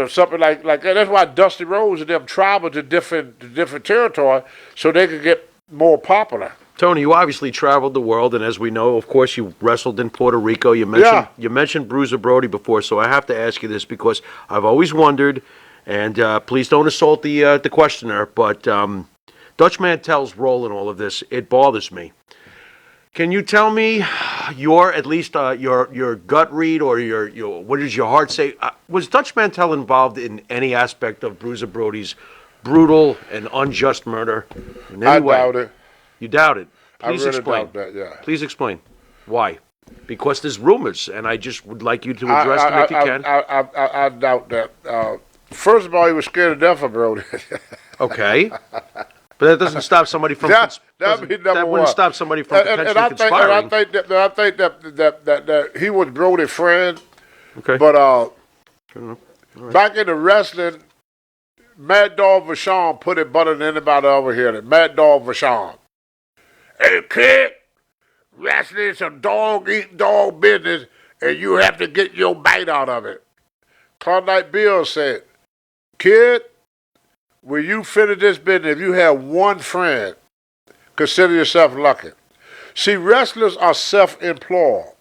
Something like that. That's why Dusty Rhodes and them traveled to different territory so they could get more popular. Tony, you obviously traveled the world, and as we know, of course, you wrestled in Puerto Rico. You mentioned Bruiser Brody before, so I have to ask you this because I've always wondered, and please don't assault the questioner, but Dutch Mantel's role in all of this, it bothers me. Can you tell me your gut read or your what does your heart say? Was Dutch Mantel involved in any aspect of Bruiser Brody's brutal and unjust murder in any way? I doubt it. You doubt it. I Please really explain. doubt that, yeah. Please explain. Why? Because there's rumors, and I just would like you to address them if you can. I doubt that. First of all, he was scared to death of Brody. Okay. But that doesn't stop somebody from that wouldn't one. stop somebody from potentially I conspiring. think that he was Brody's friend. Okay. But Right. back in the wrestling, Mad Dog Vachon put it better than anybody over here. Mad Dog Vachon. Hey kid, wrestling is a dog eat dog business, and you have to get your bite out of it. Klondike Bill said, Kid, when you finish this business, if you have one friend, consider yourself lucky. See, wrestlers are self-employed.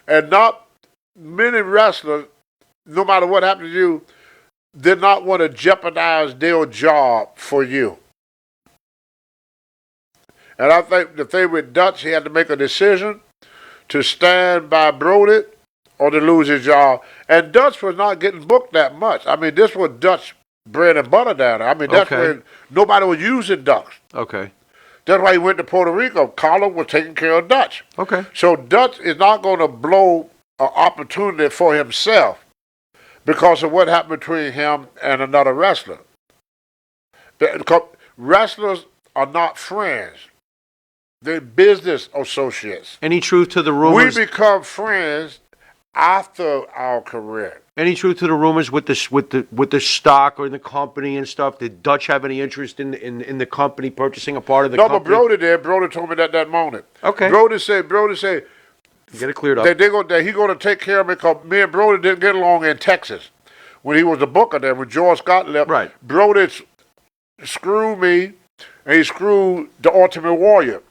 And not many wrestlers, no matter what happened to you, did not want to jeopardize their job for you. And I think the thing with Dutch, he had to make a decision to stand by Brody or to lose his job. And Dutch was not getting booked that much. I mean, this was Dutch bread and butter down there. I mean, that's when nobody was using Dutch. Okay. That's why he went to Puerto Rico. Carlos was taking care of Dutch. Okay. So Dutch is not going to blow an opportunity for himself because of what happened between him and another wrestler. Wrestlers are not friends. They're business associates. Any truth to the rumors? We become friends after our career. Any truth to the rumors with the stock or the company and stuff? Did Dutch have any interest in the company purchasing a part of the company? No, but Brody did. Brody told me that moment. Okay. Brody said, get it cleared up. That he going to take care of me because me and Brody didn't get along in Texas when he was a booker there. When George Scott left, right. Brody screwed me and he screwed the Ultimate Warrior.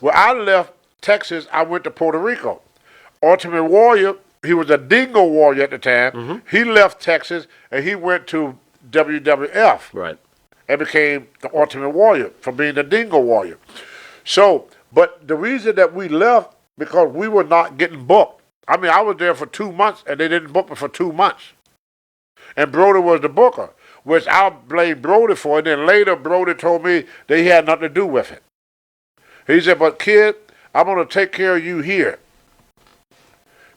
When I left Texas, I went to Puerto Rico. Ultimate Warrior, he was a Dingo Warrior at the time. Mm-hmm. He left Texas and he went to WWF. Right. And became the Ultimate Warrior from being the Dingo Warrior. So, but the reason that we left, because we were not getting booked. I mean, I was there for 2 months and they didn't book me for 2 months. And Brody was the booker, which I blamed Brody for. And then later, Brody told me that he had nothing to do with it. He said, but kid, I'm going to take care of you here.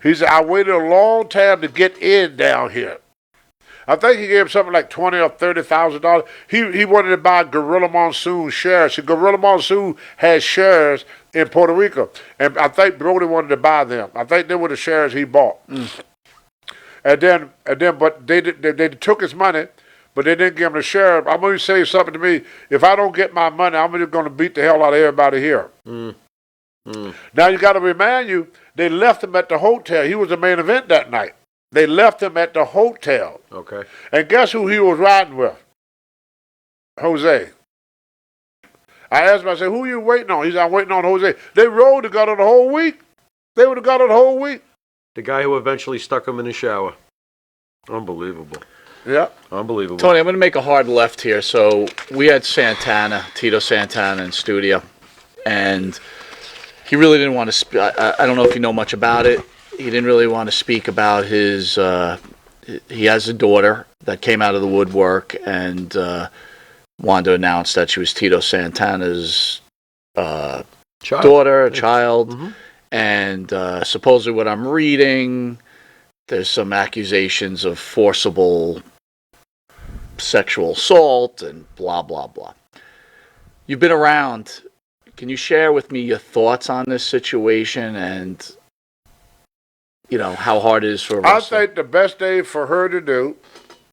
He said, I waited a long time to get in down here. I think he gave him something like $20,000 or $30,000. He wanted to buy Gorilla Monsoon shares. See, Gorilla Monsoon has shares in Puerto Rico. And I think Brody wanted to buy them. I think they were the shares he bought. Mm. And then, but they took his money, but they didn't give him the share. I'm going to say something to me. If I don't get my money, I'm just going to beat the hell out of everybody here. Mm. Mm. Now, you got to remind you, they left him at the hotel. He was the main event that night. They left him at the hotel. Okay. And guess who he was riding with? Jose. I asked him, I said, who are you waiting on? He said, I'm waiting on Jose. They rode together the whole week. They would have got it the whole week. The guy who eventually stuck him in the shower. Unbelievable. Yeah. Unbelievable. Tony, I'm going to make a hard left here. So we had Tito Santana in studio, and he really didn't want to speak. I don't know if you know much about it. He didn't really want to speak about his. He has a daughter that came out of the woodwork and wanted to announce that she was Tito Santana's daughter, child. Mm-hmm. And supposedly what I'm reading, there's some accusations of forcible sexual assault and blah, blah, blah. You've been around. Can you share with me your thoughts on this situation and, you know, how hard it is for a wrestler? I think the best thing for her to do,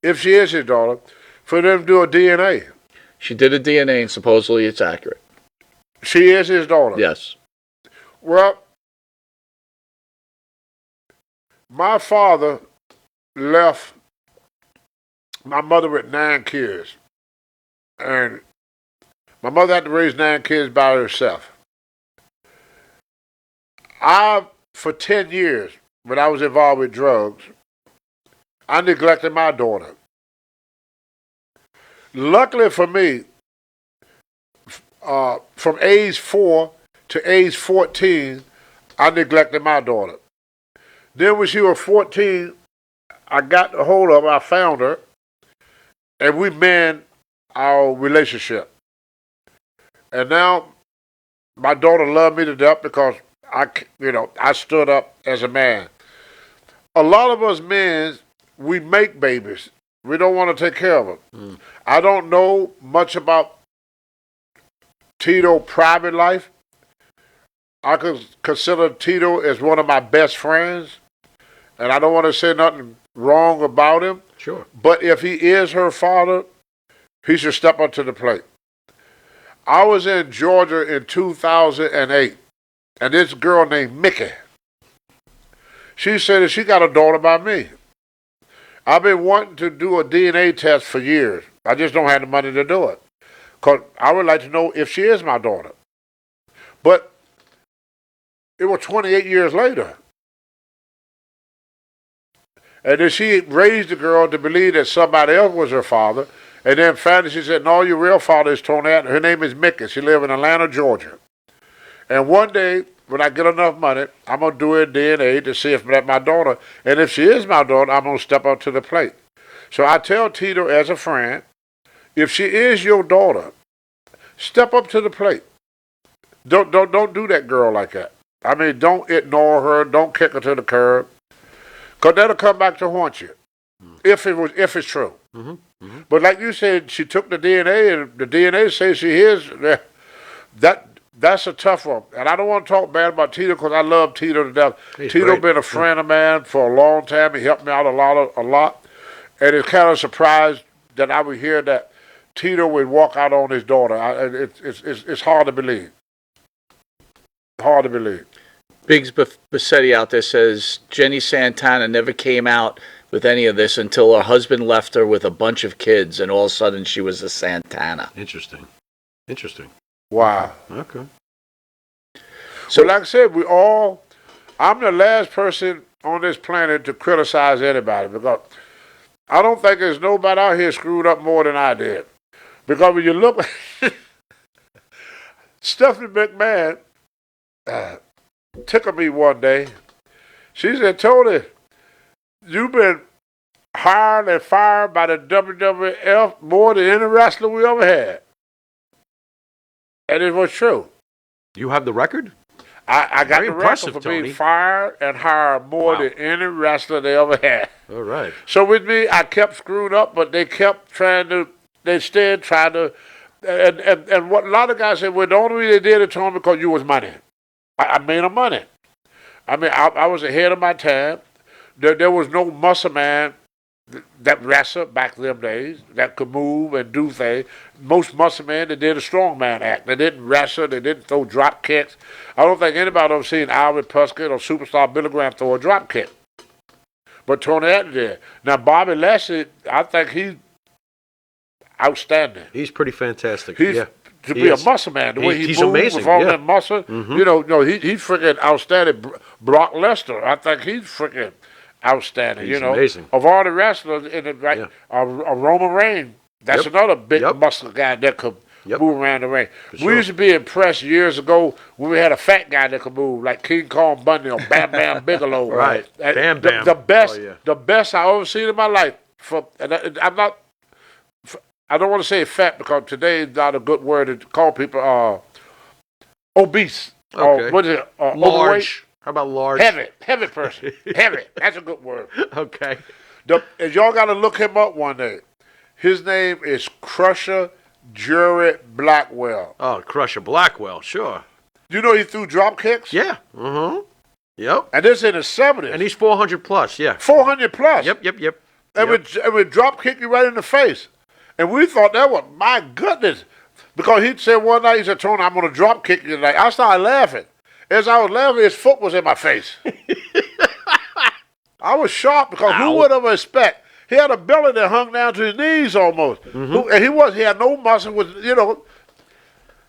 if she is his daughter, for them to do a DNA. She did a DNA and supposedly it's accurate. She is his daughter? Yes. Well, my father left my mother with 9 kids. And my mother had to raise 9 kids by herself. For 10 years, when I was involved with drugs, I neglected my daughter. Luckily for me, from age 4 to age 14, I neglected my daughter. Then when she was 14, I got a hold of her, I found her, and we mended our relationship. And now my daughter loved me to death because I stood up as a man. A lot of us men, we make babies. We don't want to take care of them. Mm. I don't know much about Tito's private life. I could consider Tito as one of my best friends, and I don't want to say nothing wrong about him. Sure. But if he is her father, he should step up to the plate. I was in Georgia in 2008, and this girl named Mickey, she said that she got a daughter by me. I've been wanting to do a DNA test for years. I just don't have the money to do it. Because I would like to know if she is my daughter. But it was 28 years later. And then she raised the girl to believe that somebody else was her father. And then finally she said, no, your real father is Tonette. Her name is Mickey. She lives in Atlanta, Georgia. And one day, when I get enough money, I'm going to do a DNA to see if that's my daughter. And if she is my daughter, I'm going to step up to the plate. So I tell Tito as a friend, if she is your daughter, step up to the plate. Don't do that girl like that. I mean, don't ignore her. Don't kick her to the curb. Because that'll come back to haunt you. If it's true. But like you said, she took the DNA, and the DNA says she is. That's a tough one. And I don't want to talk bad about Tito because I love Tito to death. Tito been a friend of mine for a long time. He helped me out a lot. And it's kind of surprised that I would hear that Tito would walk out on his daughter. It's hard to believe. Hard to believe. Biggs Bassetti out there says Jenny Santana never came out with any of this until her husband left her with a bunch of kids, and all of a sudden she was a Santana. Interesting. Wow. Okay. So like I said, I'm the last person on this planet to criticize anybody because I don't think there's nobody out here screwed up more than I did. Because when you look, Stephanie McMahon tickled me one day. She said, Tony, you've been hired and fired by the WWF more than any wrestler we ever had. And it was true. You have the record? I got Very the record impressive, for Tony. being fired and hired more than any wrestler they ever had. All right. So with me, I kept screwing up, but they kept trying to, and what a lot of guys said, well, the only way they did it to him because you was money. I made them money. I mean, I was ahead of my time. There was no muscle man that wrestled back in them days that could move and do things. Most muscle men, they did a strongman act. They didn't wrestle. They didn't throw drop kicks. I don't think anybody ever seen Alvin Puskett or Superstar Billy Graham throw a drop kick. But Tony Atlas did. Now, Bobby Lashley, I think he's outstanding. He's pretty fantastic. To be a muscle man, the way he moves amazing. with all that muscle, he's freaking outstanding. Brock Lesnar, I think he's freaking outstanding. He's amazing. Of all the wrestlers in the a Roman Reigns, that's another big muscle guy that could move around the ring. We used to be impressed years ago when we had a fat guy that could move, like King Kong Bundy or Bam Bam Bigelow. Right. Bam Bam. The best I ever seen in my life. I don't want to say fat because today is not a good word to call people obese. Okay. What is it? Large. Overweight? How about large? Heavy person. Heavy. That's a good word. Okay. And y'all got to look him up one day. His name is Crusher Jerry Blackwell. Oh, Crusher Blackwell, sure. You know he threw drop kicks? Yeah. Mm-hmm. Yep. And this in the 70s. And he's 400 plus, yeah. 400 plus. Yep. And would drop kick you right in the face. And we thought that was, my goodness. Because he said one night, he said, Tony, I'm going to drop kick you tonight. I started laughing. As I was laughing, his foot was in my face. I was shocked because who would ever expect? He had a belly that hung down to his knees almost. Mm-hmm. And he had no muscle with,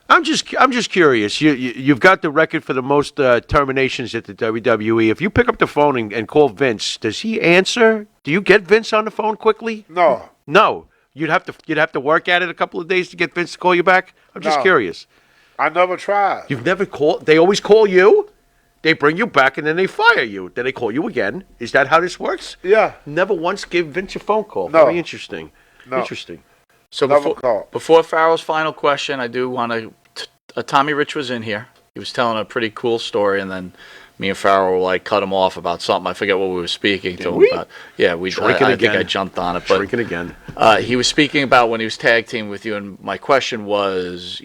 I'm just curious. You've got the record for the most terminations at the WWE. If you pick up the phone and call Vince, does he answer? Do you get Vince on the phone quickly? No. You'd have to work at it a couple of days to get Vince to call you back? I'm just curious. I never tried. You've never called? They always call you? They bring you back and then they fire you. Then they call you again. Is that how this works? Yeah. Never once give Vince a phone call. No. Very interesting. No. Interesting. So before Pharaoh's final question, I do want to... Tommy Rich was in here. He was telling a pretty cool story, and then me and Pharaoh were like cut him off about something. I forget what we were speaking to him about. Yeah, I think I jumped on it. But Shrinking again. He was speaking about when he was tag team with you, and my question was,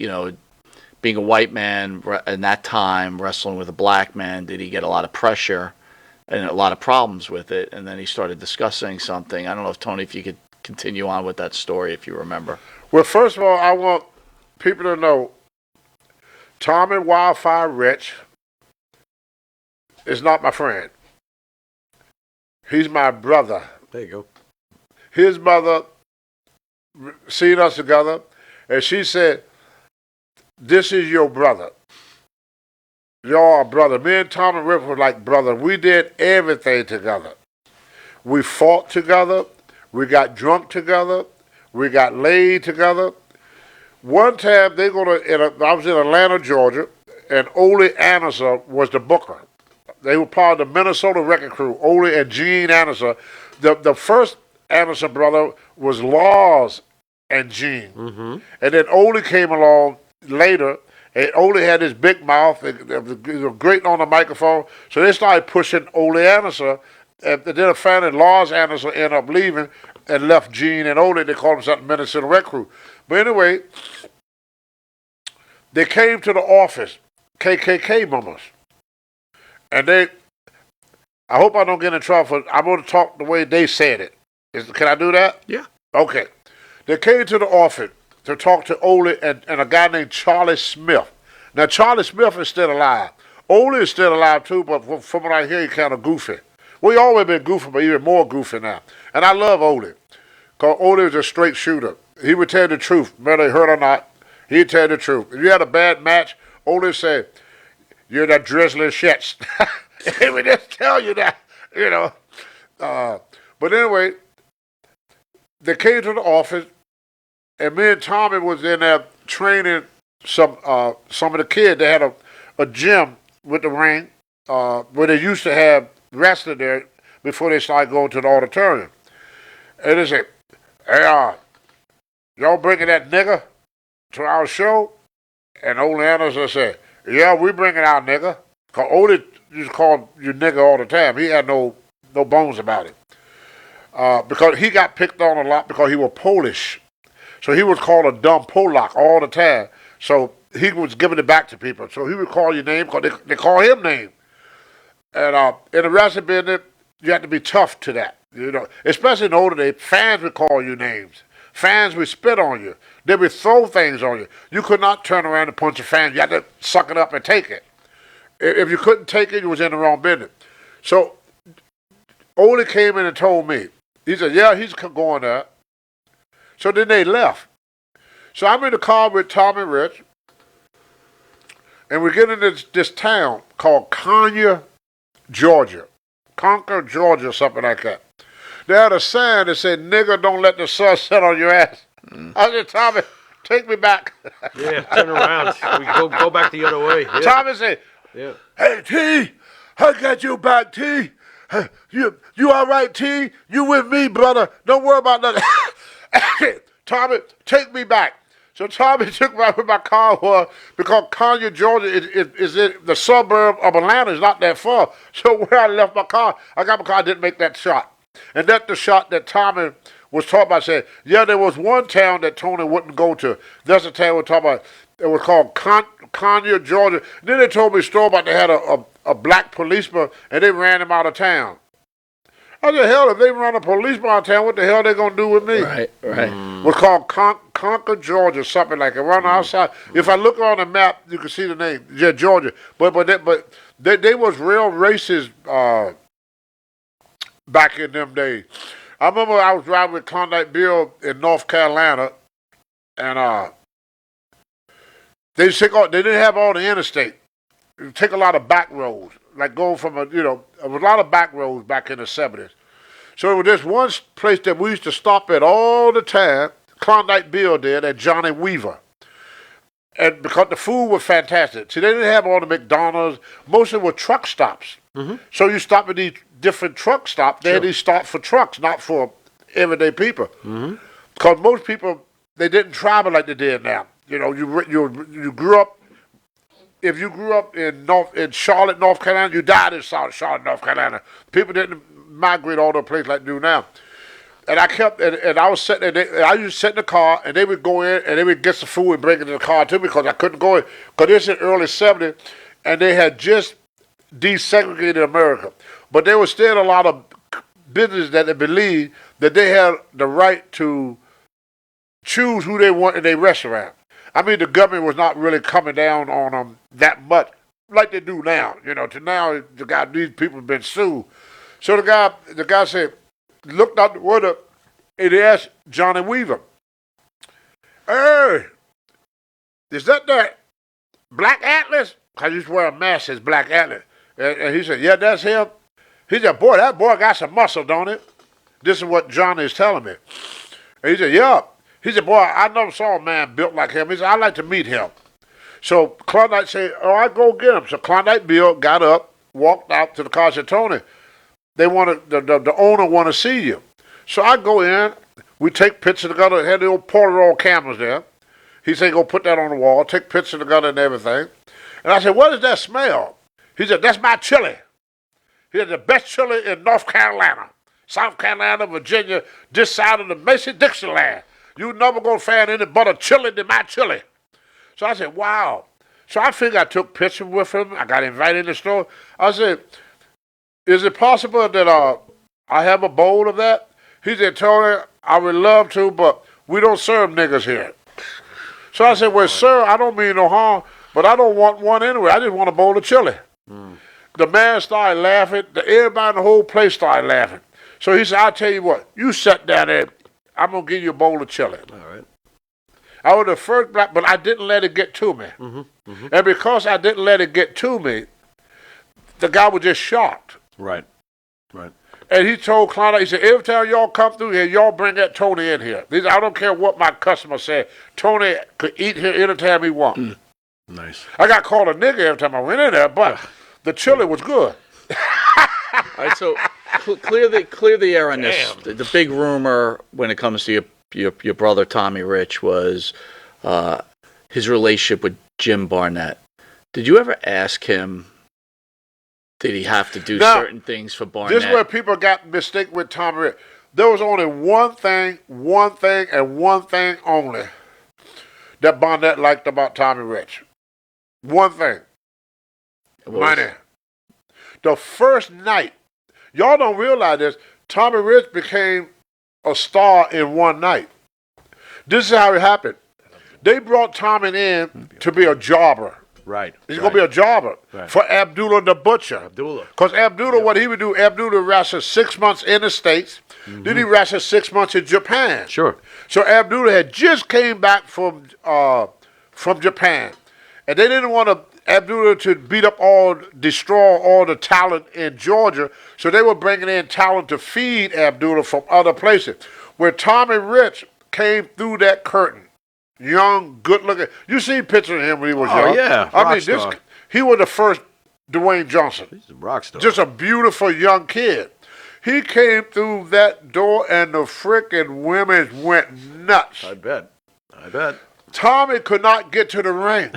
being a white man in that time, wrestling with a black man, did he get a lot of pressure and a lot of problems with it? And then he started discussing something. I don't know if, Tony, if you could continue on with that story, if you remember. Well, first of all, I want people to know Tommy Wildfire Rich is not my friend. He's my brother. There you go. his mother seen us together, and she said, "This is your brother. Y'all are brother." Me and Tommy Rip were like brother. We did everything together. We fought together. We got drunk together. We got laid together. One time I was in Atlanta, Georgia, and Ole Anderson was the booker. They were part of the Minnesota Record Crew, Ole and Gene Anderson. The first Anderson brother was Laws and Gene. Mm-hmm. And then Ole came along later, and Ole had his big mouth, he was great on the microphone, so they started pushing Ole Anderson, and then finally Laws Anderson ended up leaving and left Gene and Ole. They called themselves Minnesota Record Crew. But anyway, they came to the office, KKK members. And I hope I don't get in trouble for, I'm going to talk the way they said it. Can I do that? Yeah. Okay. They came to the office to talk to Ole and a guy named Charlie Smith. Now, Charlie Smith is still alive. Ole is still alive too, but from what I hear, he's kind of goofy. Well, he always been goofy, but even more goofy now. And I love Ole, because Ole is a straight shooter. He would tell the truth, whether he heard or not. He'd tell the truth. If you had a bad match, Ole said, "You're that drizzling shits." He would just tell you that, you know. But anyway, they came to the office, and me and Tommy was in there training some of the kids. They had a gym with the ring where they used to have wrestling there before they started going to the auditorium. And they said, "Hey, y'all bringing that nigger to our show?" And Ole Anderson said, "Yeah, we bringing our nigger." Because Ole used to call you nigger all the time. He had no bones about it. Because he got picked on a lot because he was Polish. So he was called a dumb Polak all the time. So he was giving it back to people. So he would call your name because they call him name. And in the wrestling business, you have to be tough to that. You know, especially in the older days, fans would call you names. Fans would spit on you. They would throw things on you. You could not turn around and punch a fan. You had to suck it up and take it. If you couldn't take it, you was in the wrong business. So Ole came in and told me. He said, "Yeah, he's going there." So then they left. So I'm in the car with Tommy Rich, and we get into this town called Conyer, Georgia. Conquer, Georgia, something like that. They had a sign that said, "Nigga, don't let the sun set on your ass." I said, "Tommy, take me back." Yeah, turn around. We go back the other way. Yeah. Tommy said, Yeah. "Hey, T, I got your back, T. You all right, T? You with me, brother. Don't worry about nothing." Tommy, take me back. So Tommy took me back where my car was, because Conyer, Georgia is in the suburb of Atlanta. It's not that far. So where I left my car, I got my car, I didn't make that shot. And that's the shot that Tommy was talking about. Said, "Yeah, there was one town that Tony wouldn't go to. That's the town we're talking about. It was called Conyer, Georgia." And then they told me a story about they had a black policeman, and they ran him out of town. I said, "Hell, if they run a policeman out of town, what the hell they going to do with me?" Right. It was called Concord, Georgia, something like that. Right on the outside. If I look on the map, you can see the name. Yeah, Georgia. But they was real racist back in them days. I remember I was driving with Klondike Bill in North Carolina, and they didn't have all the interstate. It take a lot of back roads, like going from there was a lot of back roads back in the 70s. So there was this one place that we used to stop at all the time. Klondike Bill did, and Johnny Weaver. And because the food was fantastic. See, they didn't have all the McDonald's. Most of it were truck stops. Mm-hmm. So you stop at these different truck stops. They had these stops for trucks, not for everyday people. Mm-hmm. Because most people, they didn't travel like they did now. You know, you grew up. If you grew up in Charlotte, North Carolina, you died in Charlotte, North Carolina. People didn't migrate all the places like they do now. And I kept, and I was sitting there, I used to sit in the car, and they would go in, and they would get some food and bring it in the car to me, because I couldn't go in. Because this is early 70s, and they had just desegregated America. But there was still a lot of business that they believed that they had the right to choose who they want in their restaurant. I mean, the government was not really coming down on them that much, like they do now. You know, to now, these people have been sued. So the guy said, looked out the window, and he asked Johnny Weaver, "Hey, is that Black Atlas?" I used to wear a mask as Black Atlas. And he said, "Yeah, that's him." He said, "Boy, that boy got some muscle, don't it?" This is what Johnny is telling me. And he said, "Yeah." He said, "Boy, I never saw a man built like him." He said, "I'd like to meet him." So Klondike said, "Oh, I go get him." So Klondike Bill got up, walked out to the car, said, "Tony, they want the owner want to see you." So I go in, we take pictures together, had the old Polaroid cameras there. He said, "Go put that on the wall, take pictures together and everything." And I said, "What does that smell?" He said, "That's my chili." He had the best chili in North Carolina, South Carolina, Virginia, this side of the Mason-Dixon land. You never gonna find any better chili than my chili. So I said, "Wow." So I figured I took pictures with him. I got invited in the store. I said, "Is it possible that I have a bowl of that?" He said, "Tony, I would love to, but we don't serve niggas here." So I said, "Well, sir, I don't mean no harm, but I don't want one anyway. I just want a bowl of chili." The man started laughing. Everybody in the whole place started laughing. So he said, "I'll tell you what, you sit down there. I'm going to give you a bowl of chili." All right. I was the first black, but I didn't let it get to me. And because I didn't let it get to me, the guy was just shocked. Right. Right. And he told Klondike, he said, "Every time y'all come through here, y'all bring that Tony in here." He said, "I don't care what my customer said. Tony could eat here anytime he want." Nice. I got called a nigger every time I went in there, but the chili was good. All right, so clear the air on this. The big rumor when it comes to your brother Tommy Rich was his relationship with Jim Barnett. Did you ever ask him? Did he have to do certain things for Barnett? This is where people got mistaken with Tommy Rich. There was only one thing, and one thing only that Barnett liked about Tommy Rich. One thing. Money. The first night, y'all don't realize this, Tommy Rich became a star in one night. This is how it happened. They brought Tommy in to be a jobber. Right. He's going to be a jobber for Abdullah the Butcher. Abdullah. Because Abdullah, what he would do, Abdullah wrestled 6 months in the States. Then he wrestled 6 months in Japan. Sure. So Abdullah had just came back from Japan. And they didn't want Abdullah to destroy all the talent in Georgia. So they were bringing in talent to feed Abdullah from other places. Where Tommy Rich came through that curtain. Young, good-looking. You see pictures of him when he was young. Oh, yeah. I mean, he was the first Dwayne Johnson. He's a rock star. Just a beautiful young kid. He came through that door and the frickin' women went nuts. I bet. Tommy could not get to the ring.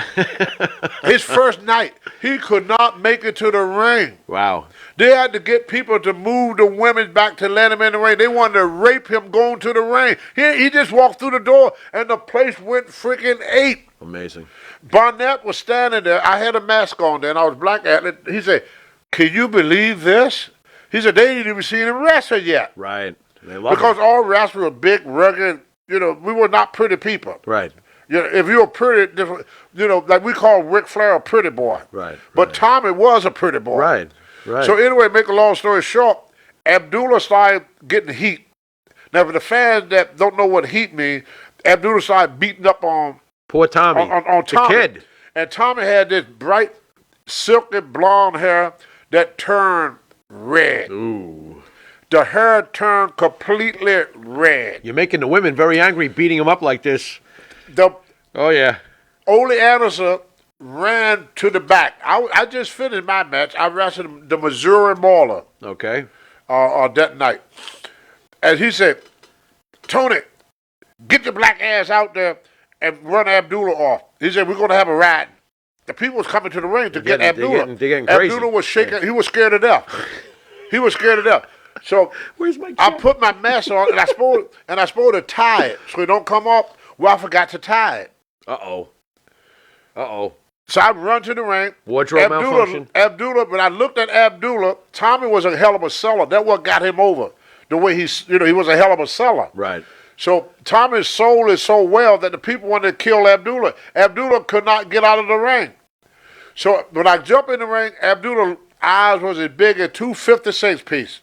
His first night, he could not make it to the ring. Wow. They had to get people to move the women back to let him in the ring. They wanted to rape him going to the ring. He just walked through the door and the place went freaking ape. Amazing. Barnett was standing there. I had a mask on then. I was Black Atlas. He said, "Can you believe this?" He said, "They ain't even seen him wrestle yet." Right. They love Because him. all wrestlers were big, rugged. We were not pretty people. Right. If you were pretty, like we call Ric Flair a pretty boy. Right. But Tommy was a pretty boy. Right. So anyway, make a long story short, Abdullah started getting heat. Now, for the fans that don't know what heat means, Abdullah started beating up on Poor Tommy. on Tommy. The kid. And Tommy had this bright, silky blonde hair that turned red. Ooh. The hair turned completely red. You're making the women very angry beating him up like this. Oh, yeah. Ole Anderson ran to the back. I just finished my match. I wrestled the Missouri Mauler. Okay. That night. And he said, "Tony, get your black ass out there and run Abdullah off." He said, "We're going to have a ride." The people was coming to the ring to get Abdullah. They're getting crazy. Abdullah was shaking. Yeah. He was scared to death. He was scared to death. So where's my I put my mask on and I supposed to tie it so it don't come off. Well, I forgot to tie it. Uh-oh. So I run to the ring. Wardrobe malfunction. Abdullah, when I looked at Abdullah, Tommy was a hell of a seller. That's what got him over. The way he was a hell of a seller. Right. So Tommy's sold it so well that the people wanted to kill Abdullah. Abdullah could not get out of the ring. So when I jump in the ring, Abdullah's eyes was as big as 256 piece.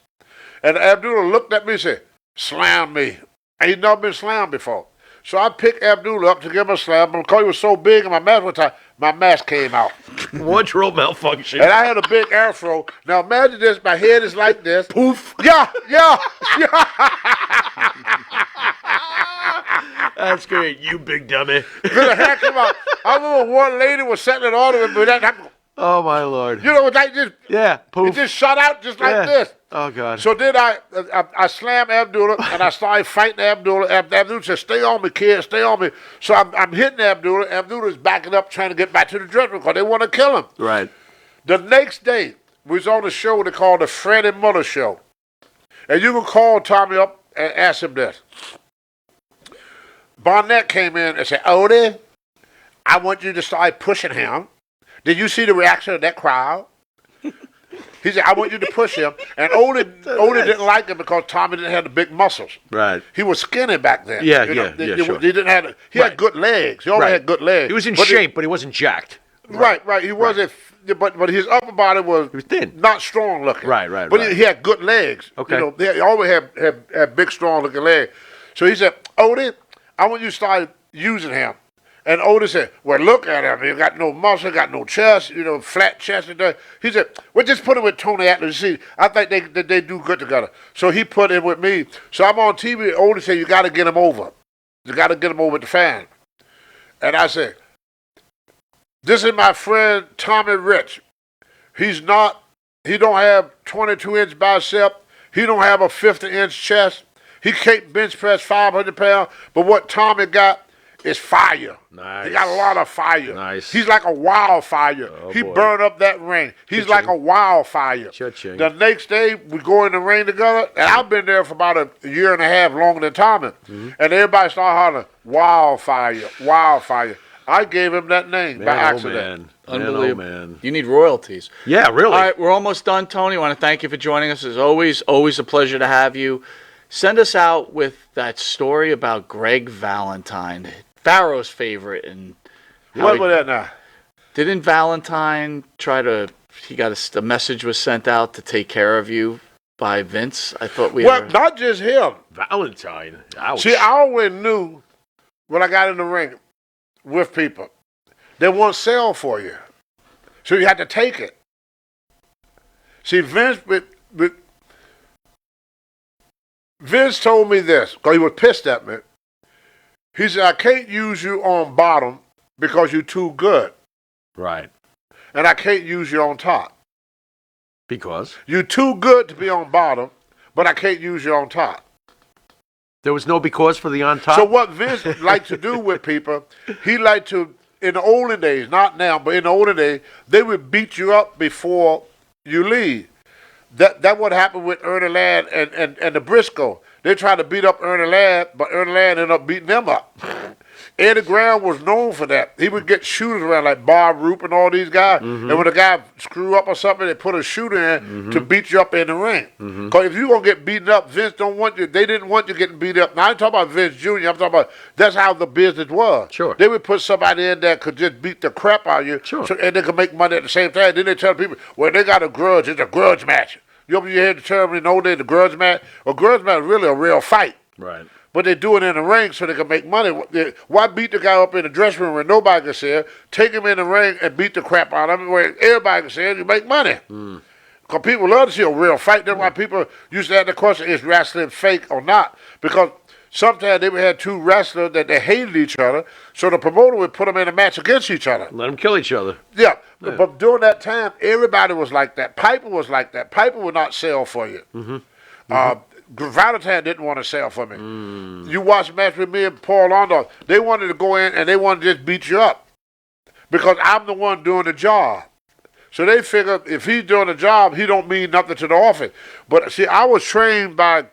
And Abdullah looked at me and said, "Slam me." And he'd never been slammed before. So I picked Abdullah up to give him a slam, but because he was so big and my mask was tight, my mask came out. Wardrobe malfunction. And I had a big afro. Now imagine this, my head is like this. Poof. Yeah. That's great. You big dummy. Then the hair came out. I remember one lady was setting it on with me, that happened. Oh, my Lord. You know, like this. Yeah, poof. It just shot out just like Yeah. this. Oh, God. So then I slammed Abdullah and I started fighting Abdullah. Abdullah said, "Stay on me, kid, stay on me." So I'm hitting Abdullah. Abdullah's backing up, trying to get back to the dressing room because they want to kill him. Right. The next day, we was on a show they called the Freddie Muller Show. And you can call Tommy up and ask him this. Barnett came in and said, "Odie, I want you to start pushing him. Did you see the reaction of that crowd?" He said, "I want you to push him." And Odie didn't like him because Tommy didn't have the big muscles. Right. He was skinny back then. Yeah, You know, sure. He didn't have. He had good legs. He always had good legs. He was in But shape, but he wasn't jacked. Right. He wasn't. But his upper body was thin. not strong looking. Right. But he had good legs. Okay. You know, he always had big, strong looking legs. So he said, "Odie, I want you to start using him." And Odie said, "Well, look at him. He got no muscle, got no chest, flat chest and that." He said, "Well, just put him with Tony Atlas. See, I think they do good together." So he put him with me. So I'm on TV. Odie said, "You got to get him over. You got to get him over with the fan." And I said, "This is my friend Tommy Rich. He don't have 22-inch bicep. He don't have a 50-inch chest. He can't bench press 500 pounds. But what Tommy got is fire. Nice. He got a lot of fire. Nice. He's like a wildfire. He boy. burned up that ring. He's like a wildfire." Cha-ching. The next day, we go in the ring together, and I've been there for about a year and a half, longer than Tommy. And everybody started hollering, "Wildfire, wildfire." I gave him that name by accident. Unbelievable. Man. You need royalties. Yeah, really. All right, we're almost done, Tony. I want to thank you for joining us. As always a pleasure to have you. Send us out with that story about Greg Valentine, Pharaoh's favorite. And What was that now? didn't Valentine a message was sent out to take care of you by Vince? I thought Well, not just him. Valentine. Ouch. See, I always knew when I got in the ring with people, they won't sell for you. So you had to take it. See, Vince told me this, because he was pissed at me. He said, "I can't use you on bottom because you're too good. Right. And I can't use you on top. Because? You're too good to be on bottom, but I can't use you on top." There was no because for the on top? So what Vince liked to do with people, he liked to, in the olden days, not now, but in the olden days, they would beat you up before you leave. That what happened with Ernie Ladd and the Briscoe. They tried to beat up Ernie Ladd, but Ernie Ladd ended up beating them up. Eddie Graham was known for that. He would get shooters around like Bob Roop and all these guys. And when a guy screw up or something, they put a shooter in to beat you up in the ring. Because if you're going to get beaten up, Vince don't want you. They didn't want you getting beat up. Now, I ain't talking about Vince Jr. I'm talking about that's how the business was. Sure. They would put somebody in that could just beat the crap out of you. Sure. And they could make money at the same time. Then they tell people, well, they got a grudge. It's a grudge match. You open your head to term in the old days, the grudge match. Well, grudge match is really a real fight. Right. But they do it in the ring so they can make money. Why beat the guy up in the dressing room where nobody can see it? Take him in the ring and beat the crap out of him where everybody can see it. You make money. Because people love to see a real fight. That's why people used to have the question, is wrestling fake or not? Because sometimes they would have two wrestlers that they hated each other, so the promoter would put them in a match against each other. Let them kill each other. Yeah. But during that time, everybody was like that. Piper was like that. Piper would not sell for you. Valentine didn't want to sell for me. You watch a match with me and Paul Orndorff. They wanted to go in and they wanted to just beat you up because I'm the one doing the job. So they figure if he's doing the job, he don't mean nothing to the office. But see, I was trained by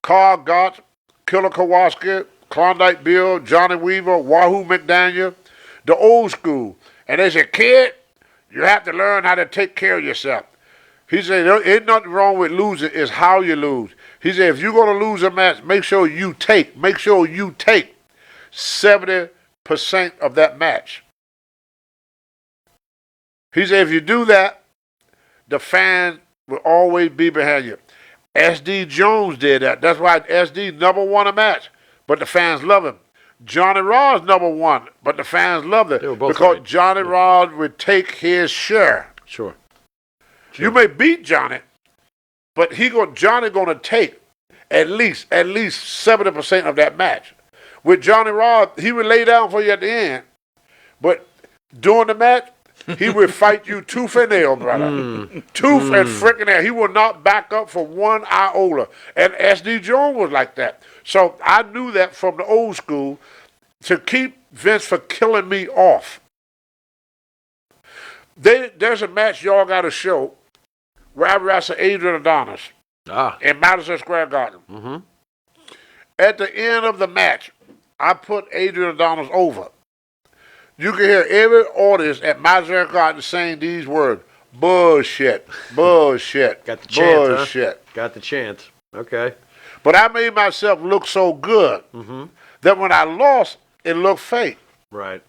Carl Gott, Killer Kowalski, Klondike Bill, Johnny Weaver, Wahoo McDaniel, the old school. And they said, "Kid, you have to learn how to take care of yourself." He said, "There ain't nothing wrong with losing, it's how you lose." He said, "If you're going to lose a match, make sure you take 70% of that match." He said, "If you do that, the fan will always be behind you." S.D. Jones did that. That's why S.D. never won a match, but the fans love him. Johnny Rods never won, but the fans loved it They were both because great. Johnny Rods would take his share. Sure. You may beat Johnny, but Johnny gonna take at least 70% of that match. With Johnny Rods, he would lay down for you at the end, but during the match, he would fight you tooth and nail, brother. Tooth and freaking nail. He will not back up for one iota. And S.D. Jones was like that. So I knew that from the old school to keep Vince from killing me off. There's a match y'all got to show where I wrestled Adrian Adonis in Madison Square Garden. Mm-hmm. At the end of the match, I put Adrian Adonis over. You can hear every audience at Madison Square Garden saying these words: bullshit, bullshit, Got the chance, bullshit. huh? Got the chance. Okay. But I made myself look so good that when I lost, it looked fake. Right.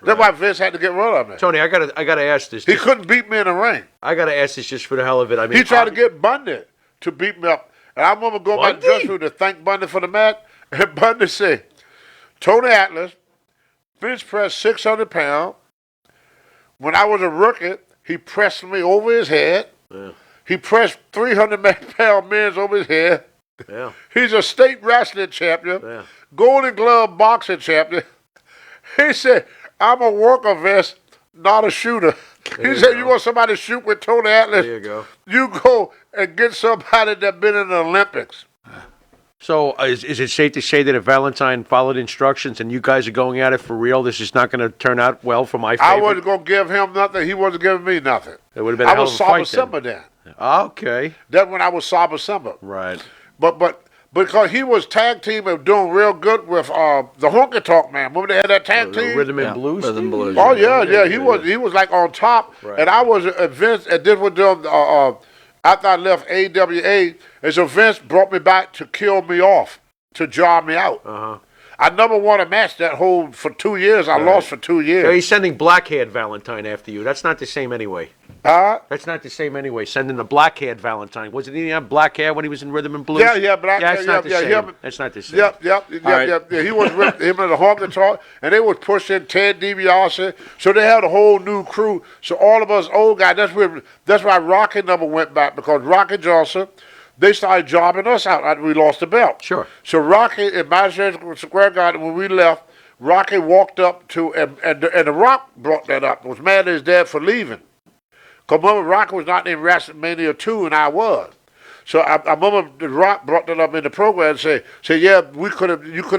That's why Vince had to get rid of me. Tony, I gotta ask this. He couldn't beat me in the ring. I gotta ask this just for the hell of it. I mean, He tried to get Bundy to beat me up. And I remember going back to the dressing room to thank Bundy for the match. And Bundy said, Tony Atlas, bench pressed 600 pounds. When I was a rookie, he pressed me over his head. Yeah. He pressed 300-pound men over his head. Yeah. He's a state wrestling champion, Yeah. Golden Glove boxing champion. He said, I'm a worker, Vince, not a shooter. There He said, go. you want somebody to shoot with Tony Atlas? There you go. You go and get somebody that been in the Olympics. So is it safe to say that if Valentine followed instructions and you guys are going at it for real, this is not going to turn out well for my favorite? I wasn't going to give him nothing. He wasn't giving me nothing. It would have been a I hell was of a fight Saba then. Okay. That's when I was Saba Simba. Right. But because he was tag team and doing real good with the Honky Tonk Man. Remember they had that tag The team? Rhythm and Blues. Rhythm team? Blues. Oh yeah. He was like on top, Right. and I was Vince. And this was them. After I left AWA, and so Vince brought me back to kill me off, to jar me out. Uh-huh. I never won a match that whole for 2 years. I lost for 2 So years. he's sending black-haired Valentine after you. That's not the same anyway. That's not the same anyway. Sending the black-haired Valentine. Wasn't he have black hair when he was in Rhythm and Blues? Yeah, black Yeah, hair, it's not the yeah, same. him- It's not the same. Yep. He was with him and the Honky Tonk, and they was pushing Ted DiBiase. So they had a whole new crew. So all of us old guys, that's why Rocky never went back, because Rocky Johnson, they started jobbing us out after we lost the belt. Sure. So Rocky in Madison Square Garden, when we left, Rocky walked up to, and The Rock brought that up. Was mad at his dad for leaving. Because remember, Rocky was not in WrestleMania 2, and I was. So I remember The Rock brought that up in the program and said, yeah, you could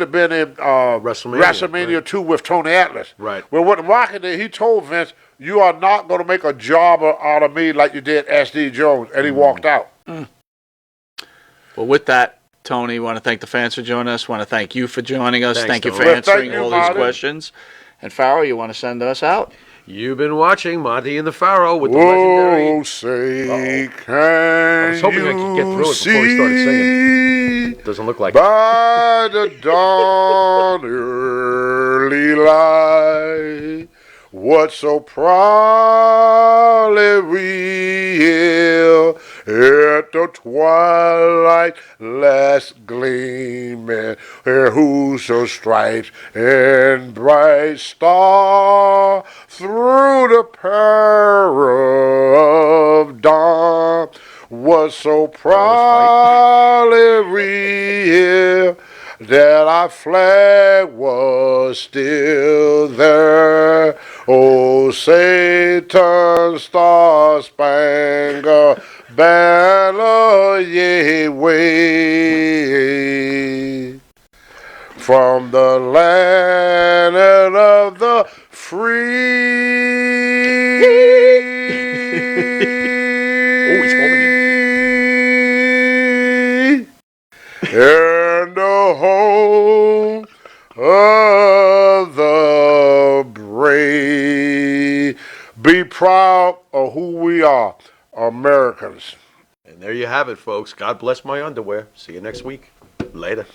have been in WrestleMania right. 2 with Tony Atlas. Right. Well, what Rocky did, he told Vince, you are not going to make a jobber out of me like you did S.D. Jones, and he walked out. Well, with that, Tony, want to thank the fans for joining us. Want to thank you for joining us. Thanks, thank you Tony. for Well, answering thank you, all these Monte. questions. And Pharaoh, you want to send us out? You've been watching Monte and the Pharaoh with the Whoa, legendary... say, can I was hoping I could get through it before we started singing. see Doesn't look like it. by the dawn early light what so proudly we hailed at the twilight last gleaming, whoso stripes and bright star through the peril of dawn was so proudly we that our flag was still there. Oh, Satan's star-spangled banner, yea, wave from the land of the free. Oh, he's holding And the home of the brave. Be proud of who we are, Americans. And there you have it, folks. God bless my underwear. See you next week. Later.